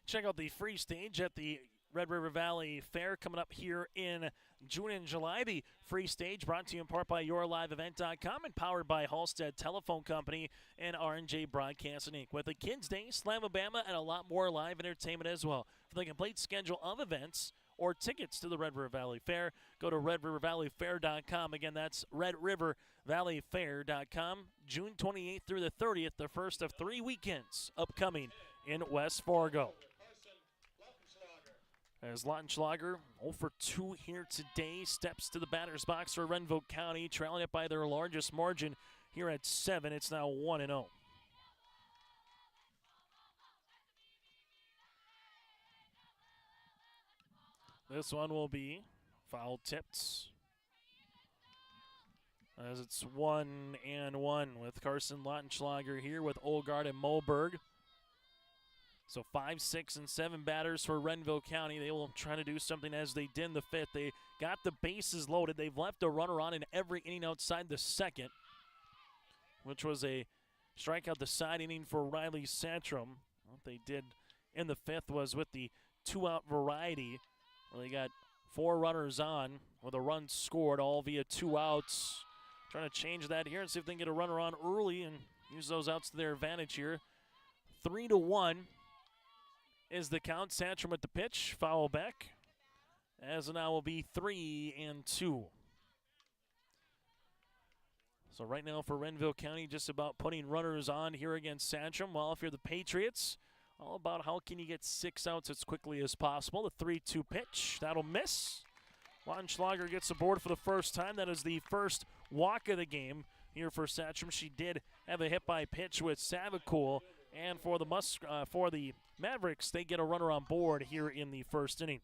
Check out the free stage at the Red River Valley Fair coming up here in June and July. The free stage brought to you in part by YourLiveEvent.com and powered by Halstead Telephone Company and R&J Broadcasting Inc. With a Kids Day, Slamabama, and a lot more live entertainment as well. For the complete schedule of events or tickets to the Red River Valley Fair, go to RedRiverValleyFair.com. Again, that's RedRiverValleyFair.com. June 28th through the 30th, the first of 3 weekends upcoming in West Fargo. As Lautenschlager 0 for 2 here today, steps to the batter's box for Renville County, trailing it by their largest margin here at 7. It's now 1-0. This one will be foul tipped, as it's 1-1 with Carson Lautenschlager here with Olgard and Moberg. So 5, 6, and 7 batters for Renville County. They will try to do something as they did in the 5th. They got the bases loaded. They've left a runner on in every inning outside the 2nd, which was a strikeout the side inning for Riley Santrum. What they did in the 5th was with the 2-out variety, where they got 4 runners on with a run scored, all via 2 outs. Trying to change that here and see if they can get a runner on early and use those outs to their advantage here. 3-1. Is the count. Santrum at the pitch, foul back, as it now will be 3-2. So right now for Renville County, just about putting runners on here against Santrum. While if you're the Patriots, all about how can you get 6 outs as quickly as possible. The 3-2 pitch, that'll miss. Lautenschlager gets aboard for the first time. That is the first walk of the game here for Santrum. She did have a hit by pitch with Savacool. And for the Mavericks, they get a runner on board here in the 1st inning.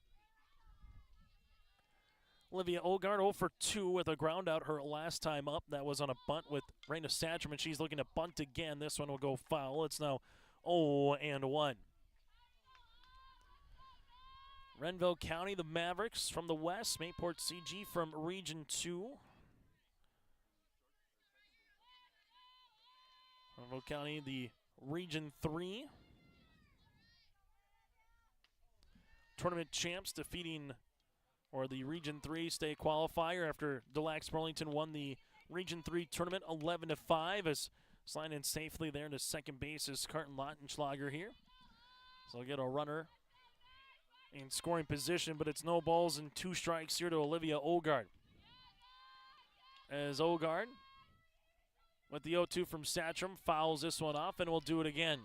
Olivia Olgard 0 for 2 with a ground out her last time up. That was on a bunt with Raina Santrum, and she's looking to bunt again. This one will go foul. It's now 0-1. Renville County, the Mavericks from the west. Mayport CG from Region 2. Renville County, the Region 3 tournament champs, defeating, or the Region 3 state qualifier after Delax Burlington won the Region 3 tournament 11-5 as sliding in safely there to second base is Carton Lautenschlager here. So they'll get a runner in scoring position, but it's no balls and 2 strikes here to Olivia Olgard. As Olgard with the 0-2 from Santrum, fouls this one off and will do it again.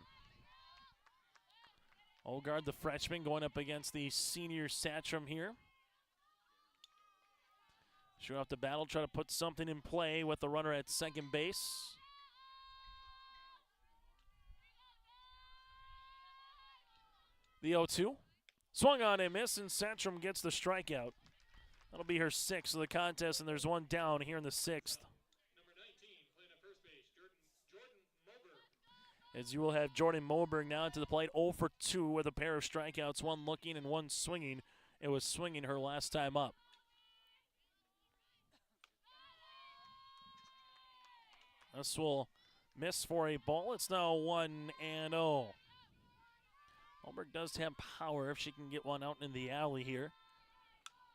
Olgard, the freshman, going up against the senior Santrum here. She'll have to battle, try to put something in play with the runner at second base. The 0-2. Swung on and missed, and Santrum gets the strikeout. That'll be her 6th of the contest, and there's one down here in the 6th. As you will have Jordan Moberg now to the plate, 0 for 2 with a pair of strikeouts, 1 looking and 1 swinging. It was swinging her last time up. This will miss for a ball. It's now 1-0. Moberg does have power if she can get one out in the alley here.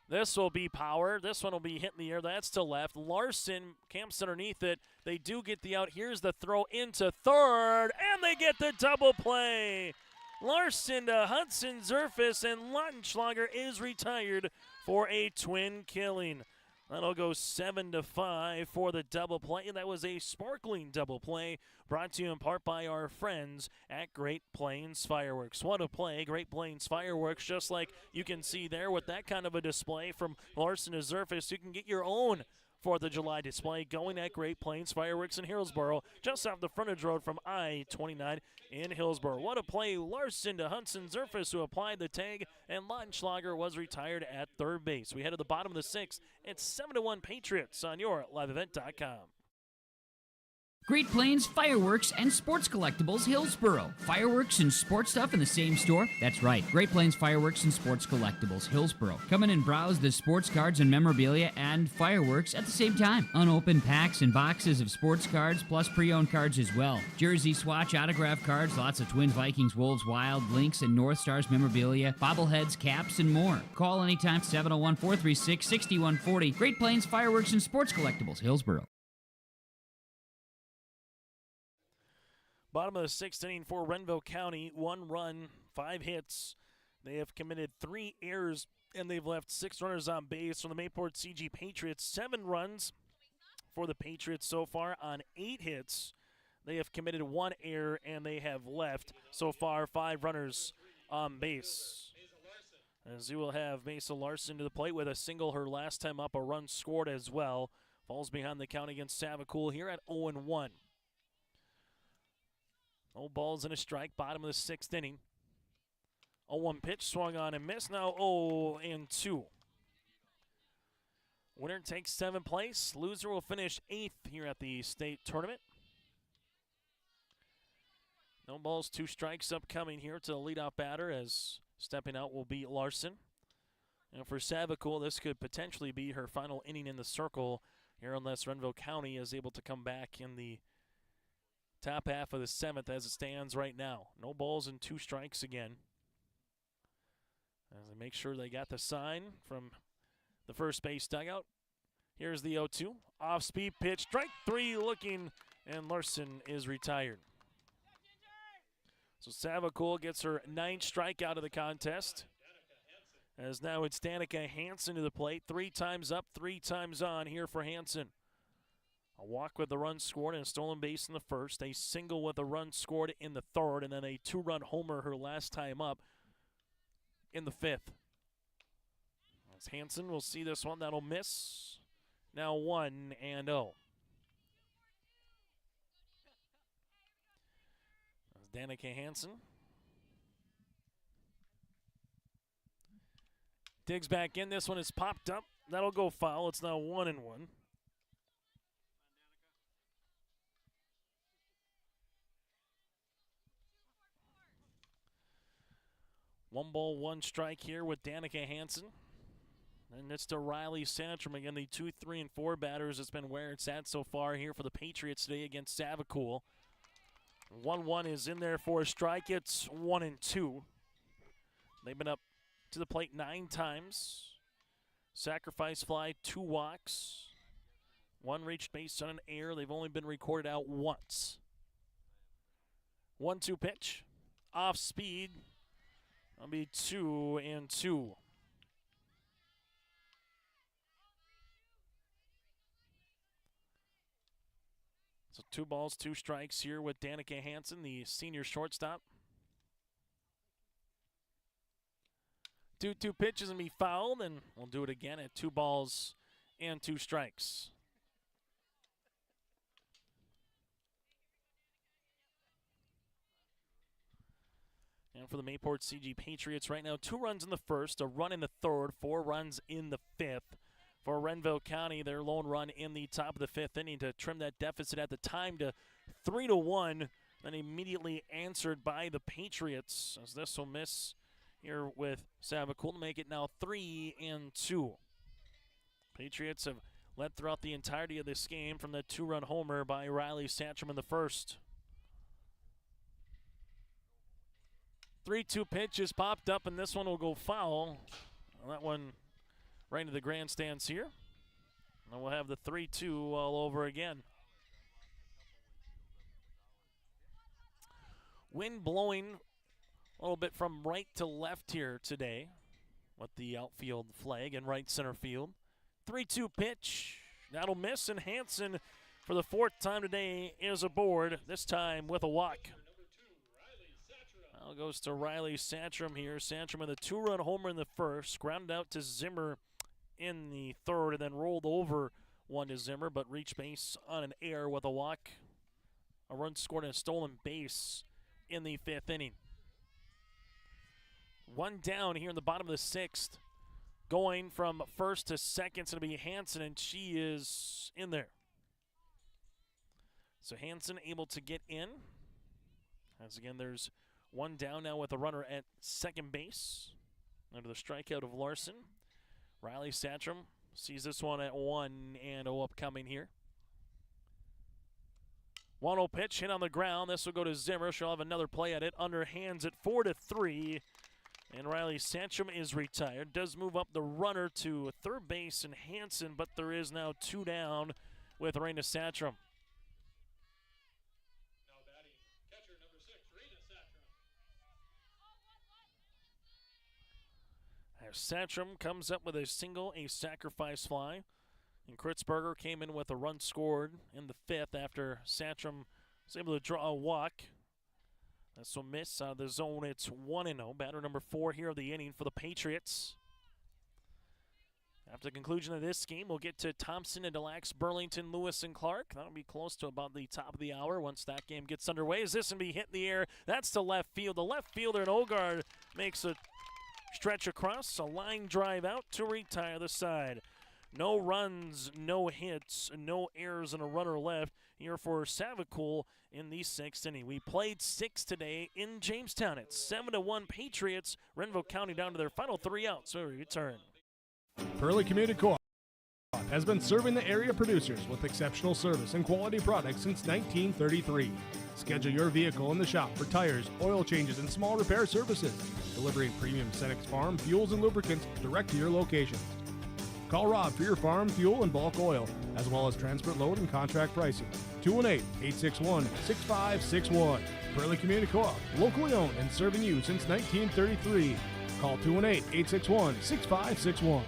This will be power. This one will be hit in the air. That's to left. Larson camps underneath it. They do get the out. Here's the throw into third, and they get the double play. Larson to Hudson Zerfus, and Lautenschlager is retired for a twin killing. That'll go 7-5 for the double play. That was a sparkling double play brought to you in part by our friends at Great Plains Fireworks. What a play, Great Plains Fireworks, just like you can see there with that kind of a display from Larson to Zerfus. You can get your own 4th of July display going at Great Plains Fireworks in Hillsboro, just off the frontage road from I-29 in Hillsboro. What a play, Larson to Hudson Zerfus, who applied the tag, and Lautenschlager was retired at third base. We head to the bottom of the 6th. It's 7-1 Patriots on your liveevent.com. Great Plains Fireworks and Sports Collectibles, Hillsboro. Fireworks and sports stuff in the same store? That's right. Great Plains Fireworks and Sports Collectibles, Hillsboro. Come in and browse the sports cards and memorabilia and fireworks at the same time. Unopened packs and boxes of sports cards, plus pre-owned cards as well. Jersey, swatch, autograph cards, lots of Twins, Vikings, Wolves, Wild, Lynx, and North Stars memorabilia, bobbleheads, caps, and more. Call anytime, 701-436-6140. Great Plains Fireworks and Sports Collectibles, Hillsboro. Bottom of the 6th inning for Renville County. 1 run, 5 hits. They have committed 3 errors, and they've left 6 runners on base. From the Mayport CG Patriots, 7 runs for the Patriots so far on 8 hits. They have committed 1 error, and they have left so far 5 runners on base. As you will have Mesa Larson to the plate with a single her last time up, a run scored as well. Falls behind the count against Savacool here at 0-1. No balls and a strike, bottom of the 6th inning. 0-1 pitch, swung on and missed. Now 0-2. Winner takes 7th place. Loser will finish 8th here at the state tournament. No balls, 2 strikes upcoming here to the leadoff batter, as stepping out will be Larson. And for Savacool, this could potentially be her final inning in the circle here, unless Renville County is able to come back in the top half of the 7th as it stands right now. No balls and 2 strikes again. As they make sure they got the sign from the first base dugout. Here's the 0-2. Off-speed pitch, strike 3 looking, and Larson is retired. So Savacool gets her 9th strikeout of the contest. As now it's Danica Hansen to the plate. 3 times up, 3 times on here for Hansen. A walk with a run scored and a stolen base in the 1st. A single with a run scored in the 3rd. And then a 2-run homer her last time up in the 5th. As Hansen will see this one. That'll miss. Now 1-0. As Danica Hansen digs back in. This one is popped up. That'll go foul. It's now 1-1. 1 ball, 1 strike here with Danica Hansen. And it's to Riley Santrum again, the 2, 3, and 4 batters. It's been where it's at so far here for the Patriots today against Savacool. 1-1 is in there for a strike. It's 1-2. They've been up to the plate 9 times. Sacrifice fly, 2 walks. 1 reached base on an error. They've only been recorded out once. 1-2 pitch. Off speed. That'll be 2-2. So 2 balls, 2 strikes here with Danica Hansen, the senior shortstop. 2-2 pitches and be fouled, and we'll do it again at 2 balls and 2 strikes. And for the Mayport CG Patriots right now, 2 runs in the 1st, a run in the 3rd, 4 runs in the 5th. For Renville County, their lone run in the top of the 5th inning to trim that deficit at the time to 3-1, then immediately answered by the Patriots, as this will miss here with Savacool to make it now 3-2. Patriots have led throughout the entirety of this game from the 2-run homer by Riley Santrum in the 1st. 3-2 pitch is popped up, and this one will go foul. Well, that one right into the grandstands here. And we'll have the 3-2 all over again. Wind blowing a little bit from right to left here today with the outfield flag in right center field. 3-2 pitch. That'll miss, and Hansen, for the fourth time today, is aboard, this time with a walk. Now goes to Riley Santrum here. Santrum with a 2-run homer in the first, grounded out to Zimmer in the third, and then rolled over one to Zimmer, but reached base on an error with a walk. A run scored and a stolen base in the fifth inning. One down here in the bottom of the sixth. Going from first to second, it's going to be Hansen, and she is in there. So Hansen able to get in. As again, there's one down now with a runner at second base. Under the strikeout of Larson. Riley Santrum sees this one at 1-0 upcoming here. 1-0 pitch hit on the ground. This will go to Zimmer. She'll have another play at it. Underhands at 4-3. And Riley Santrum is retired. Does move up the runner to third base and Hansen, but there is now 2 down with Raina Santrum. Now batting, catcher number 6, Rena Santrum. As Santrum comes up with a single, a sacrifice fly. And Kritzberger came in with a run scored in the fifth after Santrum was able to draw a walk. This will miss out of the zone. It's 1-0. Batter number 4 here of the inning for the Patriots. After the conclusion of this game, we'll get to Thompson and Delax, Burlington, Lewis, and Clark. That'll be close to about the top of the hour once that game gets underway. Is this going to be hit in the air? That's to left field. The left fielder, Ogard, makes a stretch across, a line drive out to retire the side. No runs, no hits, no errors, and a runner left here for Savakul in the sixth inning. We played 6 today in Jamestown. It's 7-1 Patriots. Renville County down to their final 3 outs. So we return. Pearly Community Co-op has been serving the area producers with exceptional service and quality products since 1933. Schedule your vehicle in the shop for tires, oil changes, and small repair services. Delivering premium Senex Farm fuels and lubricants direct to your location. Call Rob for your farm fuel and bulk oil, as well as transport load and contract pricing. 218-861-6561. Pearly Community Co-op, locally owned and serving you since 1933. Call 218-861-6561.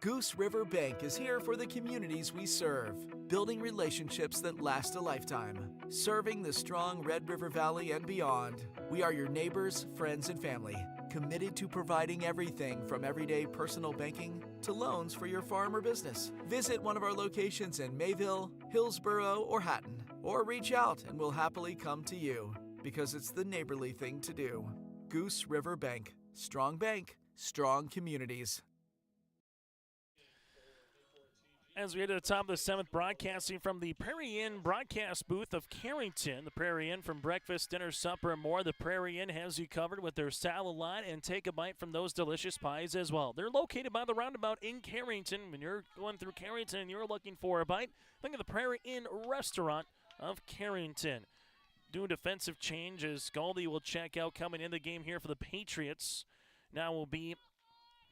Goose River Bank is here for the communities we serve, building relationships that last a lifetime. Serving the strong Red River Valley and beyond, we are your neighbors, friends, and family, committed to providing everything from everyday personal banking to loans for your farm or business. Visit one of our locations in Mayville, Hillsborough, or Hatton, or reach out and we'll happily come to you, because it's the neighborly thing to do. Goose River Bank, strong communities. As we head to the top of the 7th, broadcasting from the Prairie Inn broadcast booth of Carrington. The Prairie Inn, from breakfast, dinner, supper, and more. The Prairie Inn has you covered with their salad line, and take a bite from those delicious pies as well. They're located by the roundabout in Carrington. When you're going through Carrington and you're looking for a bite, think of the Prairie Inn restaurant of Carrington. Doing defensive change as Galdi will check out coming in the game here for the Patriots. Now will be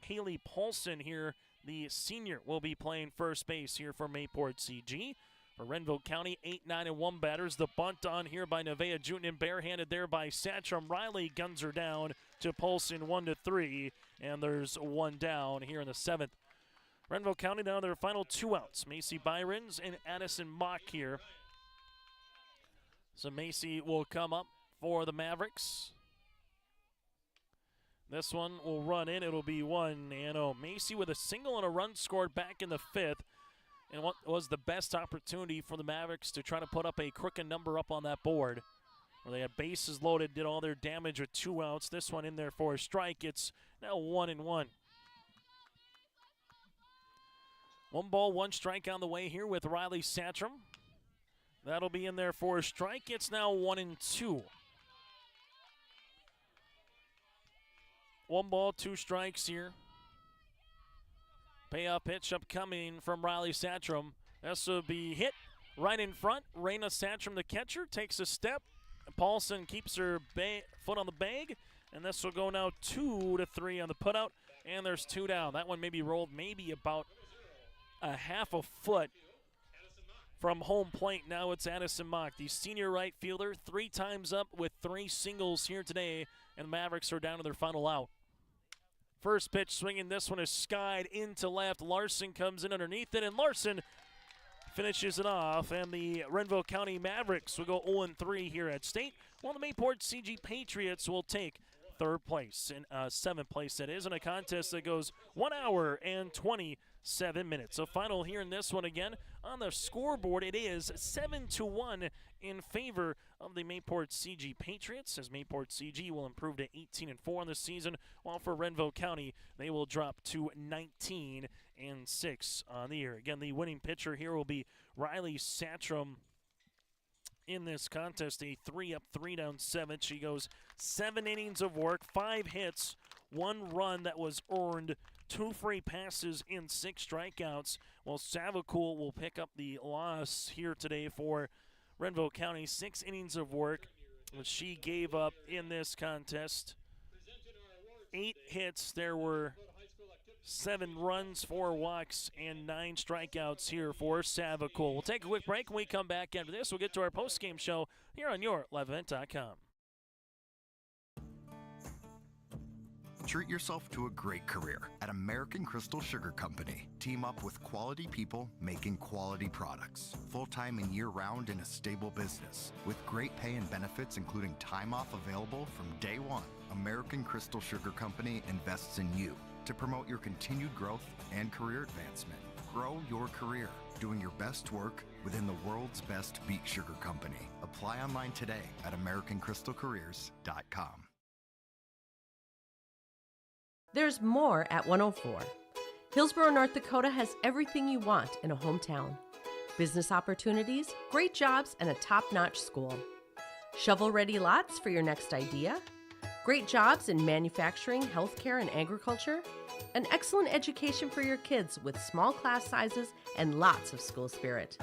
Haley Paulson here. The senior will be playing first base here for Mayport CG. For Renville County, 8-9-1 batters. The bunt on here by Nevaeh Jutin, barehanded there by Santrum. Riley guns her down to Paulson 1-3, and there's 1 down here in the 7th. Renville County down to their final 2 outs. Macy Byrons and Addison Mock here. So Macy will come up for the Mavericks. This one will run in. It'll be 1-0. Macy with a single and a run scored back in the 5th. And what was the best opportunity for the Mavericks to try to put up a crooked number up on that board, where they had bases loaded, did all their damage with 2 outs. This one in there for a strike. It's now 1-1. 1 ball, 1 strike on the way here with Riley Santrum. That'll be in there for a strike. It's now 1-2. 1 ball, 2 strikes here. Payoff pitch upcoming from Riley Santrum. This will be hit right in front. Raina Santrum, the catcher, takes a step. Paulson keeps her foot on the bag. And this will go now 2-3 on the putout. And there's 2 down. That one maybe rolled maybe about a half a foot from home plate. Now it's Addison Mock, the senior right fielder, 3 times up with 3 singles here today. And the Mavericks are down to their final out. First pitch swinging, this one is skied into left. Larson comes in underneath it, and Larson finishes it off. And the Renville County Mavericks will go 0-3 here at state, while the Mayport CG Patriots will take third place, and seventh place that is, in a contest that goes 1 hour and 27 minutes. So final here in this one again. On the scoreboard, it is 7-1 in favor of the Mayport CG Patriots, as Mayport CG will improve to 18-4 on the season, while for Renville County, they will drop to 19-6 on the year. Again, the winning pitcher here will be Riley Satcham. In this contest, a 3-up, 3-down, 7. She goes 7 innings of work, 5 hits, 1 run that was earned, 2 free passes, and 6 strikeouts. Well, Savakul will pick up the loss here today for Renville County. 6 innings of work, which she gave up in this contest. 8 hits. There were 7 runs, 4 walks, and 9 strikeouts here for Savakul. We'll take a quick break. When we come back after this, we'll get to our post-game show here on your LiveEvent.com. Treat yourself to a great career at American Crystal Sugar Company. Team up with quality people making quality products. Full-time and year-round in a stable business. With great pay and benefits including time off available from day one. American Crystal Sugar Company invests in you to promote your continued growth and career advancement. Grow your career doing your best work within the world's best beet sugar company. Apply online today at AmericanCrystalCareers.com. There's more at 104. Hillsborough, North Dakota has everything you want in a hometown. Business opportunities, great jobs, and a top-notch school. Shovel-ready lots for your next idea. Great jobs in manufacturing, healthcare, and agriculture. An excellent education for your kids with small class sizes and lots of school spirit.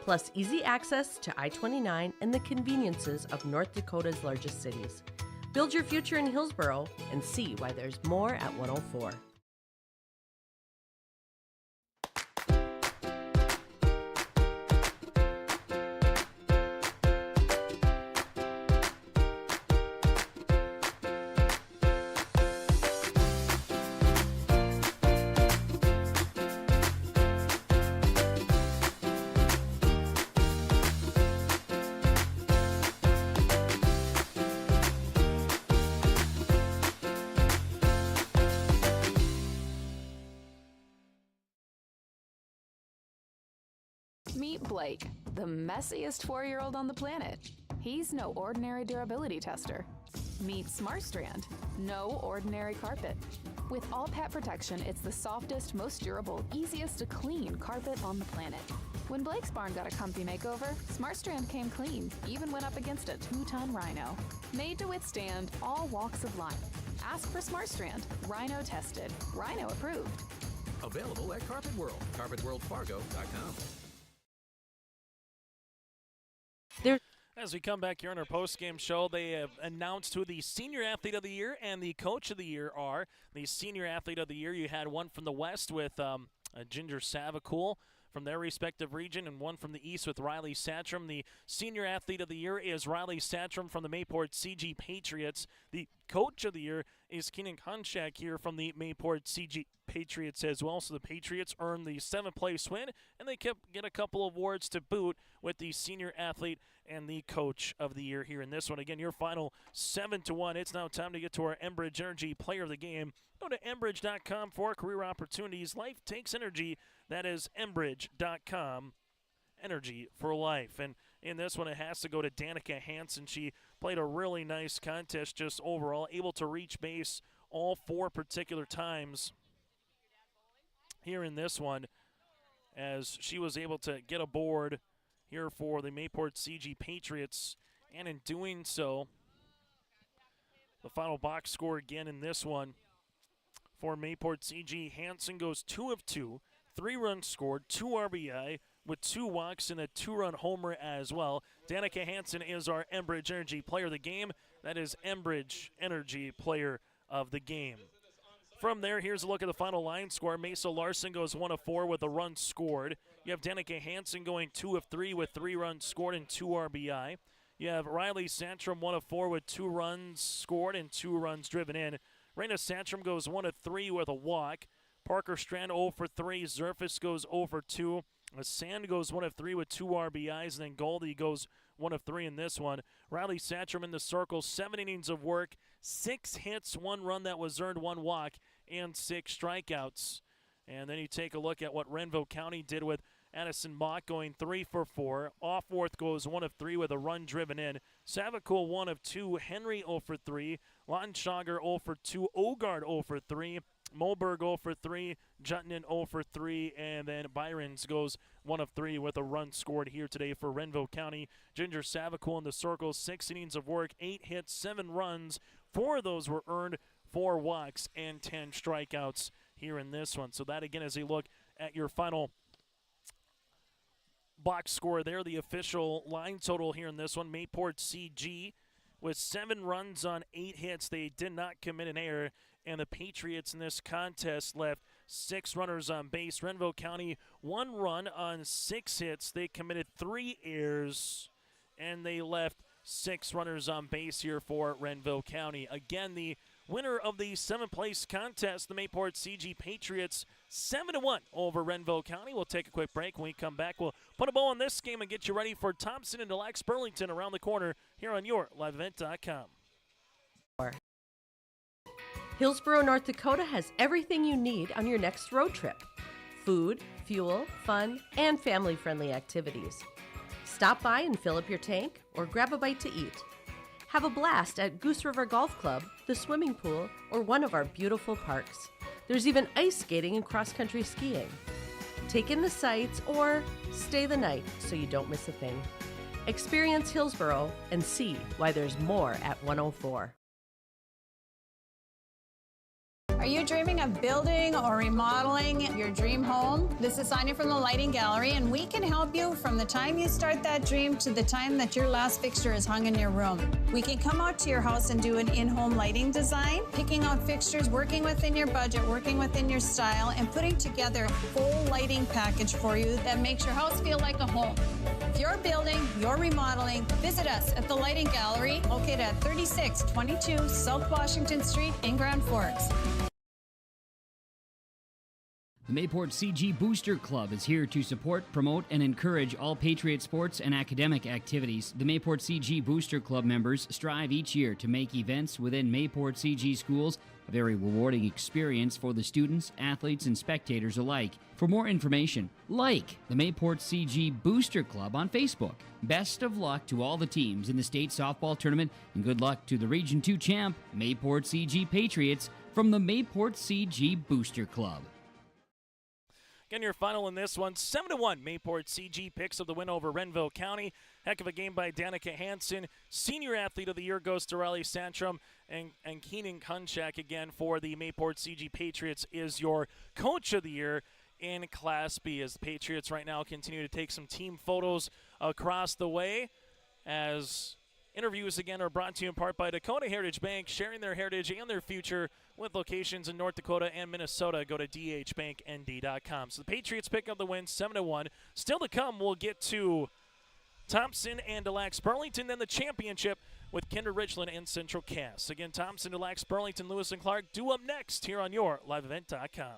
Plus easy access to I-29 and the conveniences of North Dakota's largest cities. Build your future in Hillsborough and see why there's more at 104. Meet Blake, the messiest 4-year-old on the planet. He's no ordinary durability tester. Meet SmartStrand, no ordinary carpet. With all pet protection, it's the softest, most durable, easiest to clean carpet on the planet. When Blake's barn got a comfy makeover, SmartStrand came clean, even went up against a 2-ton rhino. Made to withstand all walks of life. Ask for SmartStrand, rhino tested, rhino approved. Available at Carpet World, carpetworldfargo.com. As we come back here on our post-game show, they have announced who the Senior Athlete of the Year and the Coach of the Year are. The Senior Athlete of the Year, you had one from the West with Ginger Savakul from their respective region, and one from the East with Riley Satcham. The Senior Athlete of the Year is Riley Satcham from the Mayport CG Patriots. The Coach of the Year is Keenan Konchak here from the Mayport CG Patriots as well. So the Patriots earned the 7th-place win, and they get a couple of awards to boot with the Senior Athlete and the Coach of the Year here in this one. Again, your final 7-1. It's now time to get to our Enbridge Energy Player of the Game. Go to Enbridge.com for career opportunities. Life takes energy. That is Enbridge.com. Energy for life. And in this one, it has to go to Danica Hansen. She played a really nice contest just overall, able to reach base all 4 particular times here in this one, as she was able to get aboard here for the Mayport CG Patriots. And in doing so, the final box score again in this one for Mayport CG, Hansen goes 2 of 2, 3 runs scored, 2 RBI, with 2 walks and a 2-run homer as well. Danica Hansen is our Enbridge Energy Player of the Game. That is Enbridge Energy Player of the Game. From there, here's a look at the final line score. Mesa Larson goes 1 of 4 with a run scored. You have Danica Hansen going 2 of 3 with 3 runs scored and 2 RBI. You have Riley Santrum 1 of 4 with 2 runs scored and 2 runs driven in. Raina Santrum goes 1 of 3 with a walk. Parker Strand 0 for 3. Zerfus goes 0 for 2. Sand goes 1 of 3 with 2 RBIs. And then Goldie goes 1 of 3 in this one. Riley Santrum in the circle, 7 innings of work, 6 hits, 1 run that was earned, 1 walk, and 6 strikeouts. And then you take a look at what Renville County did with Addison Mock going 3 for 4. Offworth goes 1 of 3 with a run driven in. Savakul 1 of 2. Henry 0 for 3. Lautenschlager 0 for 2. Ogard 0 for 3. Moberg 0 for 3. Jutton 0 for 3. And then Byron's goes 1 of 3 with a run scored here today for Renville County. Ginger Savakul in the circle, 6 innings of work, 8 hits, 7 runs. 4 of those were earned, 4 walks, and 10 strikeouts here in this one. So that again as a look at your final box score there, the official line total here in this one. Mayport CG with 7 runs on 8 hits. They did not commit an error, and the Patriots in this contest left 6 runners on base. Renville County 1 run on 6 hits. They committed 3 errors, and they left 6 runners on base here for Renville County. Again, the winner of the 7th place contest, the Mayport CG Patriots, 7-1 over Renville County. We'll take a quick break. When we come back, we'll put a bow on this game and get you ready for Thompson and Delax Burlington around the corner here on your liveevent.com. Hillsborough, North Dakota has everything you need on your next road trip. Food, fuel, fun, and family-friendly activities. Stop by and fill up your tank or grab a bite to eat. Have a blast at Goose River Golf Club, the swimming pool, or one of our beautiful parks. There's even ice skating and cross-country skiing. Take in the sights or stay the night so you don't miss a thing. Experience Hillsborough and see why there's more at 104. Are you dreaming of building or remodeling your dream home? This is Sonia from the Lighting Gallery, and we can help you from the time you start that dream to the time that your last fixture is hung in your room. We can come out to your house and do an in-home lighting design, picking out fixtures, working within your budget, working within your style, and putting together a full lighting package for you that makes your house feel like a home. If you're building, you're remodeling, visit us at the Lighting Gallery, located at 3622 South Washington Street in Grand Forks. The Mayport CG Booster Club is here to support, promote, and encourage all Patriot sports and academic activities. The Mayport CG Booster Club members strive each year to make events within Mayport CG schools a very rewarding experience for the students, athletes, and spectators alike. For more information, like the Mayport CG Booster Club on Facebook. Best of luck to all the teams in the state softball tournament, and good luck to the Region 2 champ, Mayport CG Patriots, from the Mayport CG Booster Club. Again, your final in this one, 7-1. Mayport CG picks up the win over Renville County. Heck of a game by Danica Hansen. Senior Athlete of the Year goes to Riley Santrum. And Keenan Kunchak, again, for the Mayport CG Patriots, is your Coach of the Year in Class B, as the Patriots right now continue to take some team photos across the way, as interviews again are brought to you in part by Dakota Heritage Bank, sharing their heritage and their future with locations in North Dakota and Minnesota. Go to dhbanknd.com. So the Patriots pick up the win, 7-1. Still to come, we'll get to Thompson and Delax Burlington, then the championship with Kinder Richland and Central Cass. Again, Thompson, Delax Burlington, Lewis and Clark, due up next here on your liveevent.com.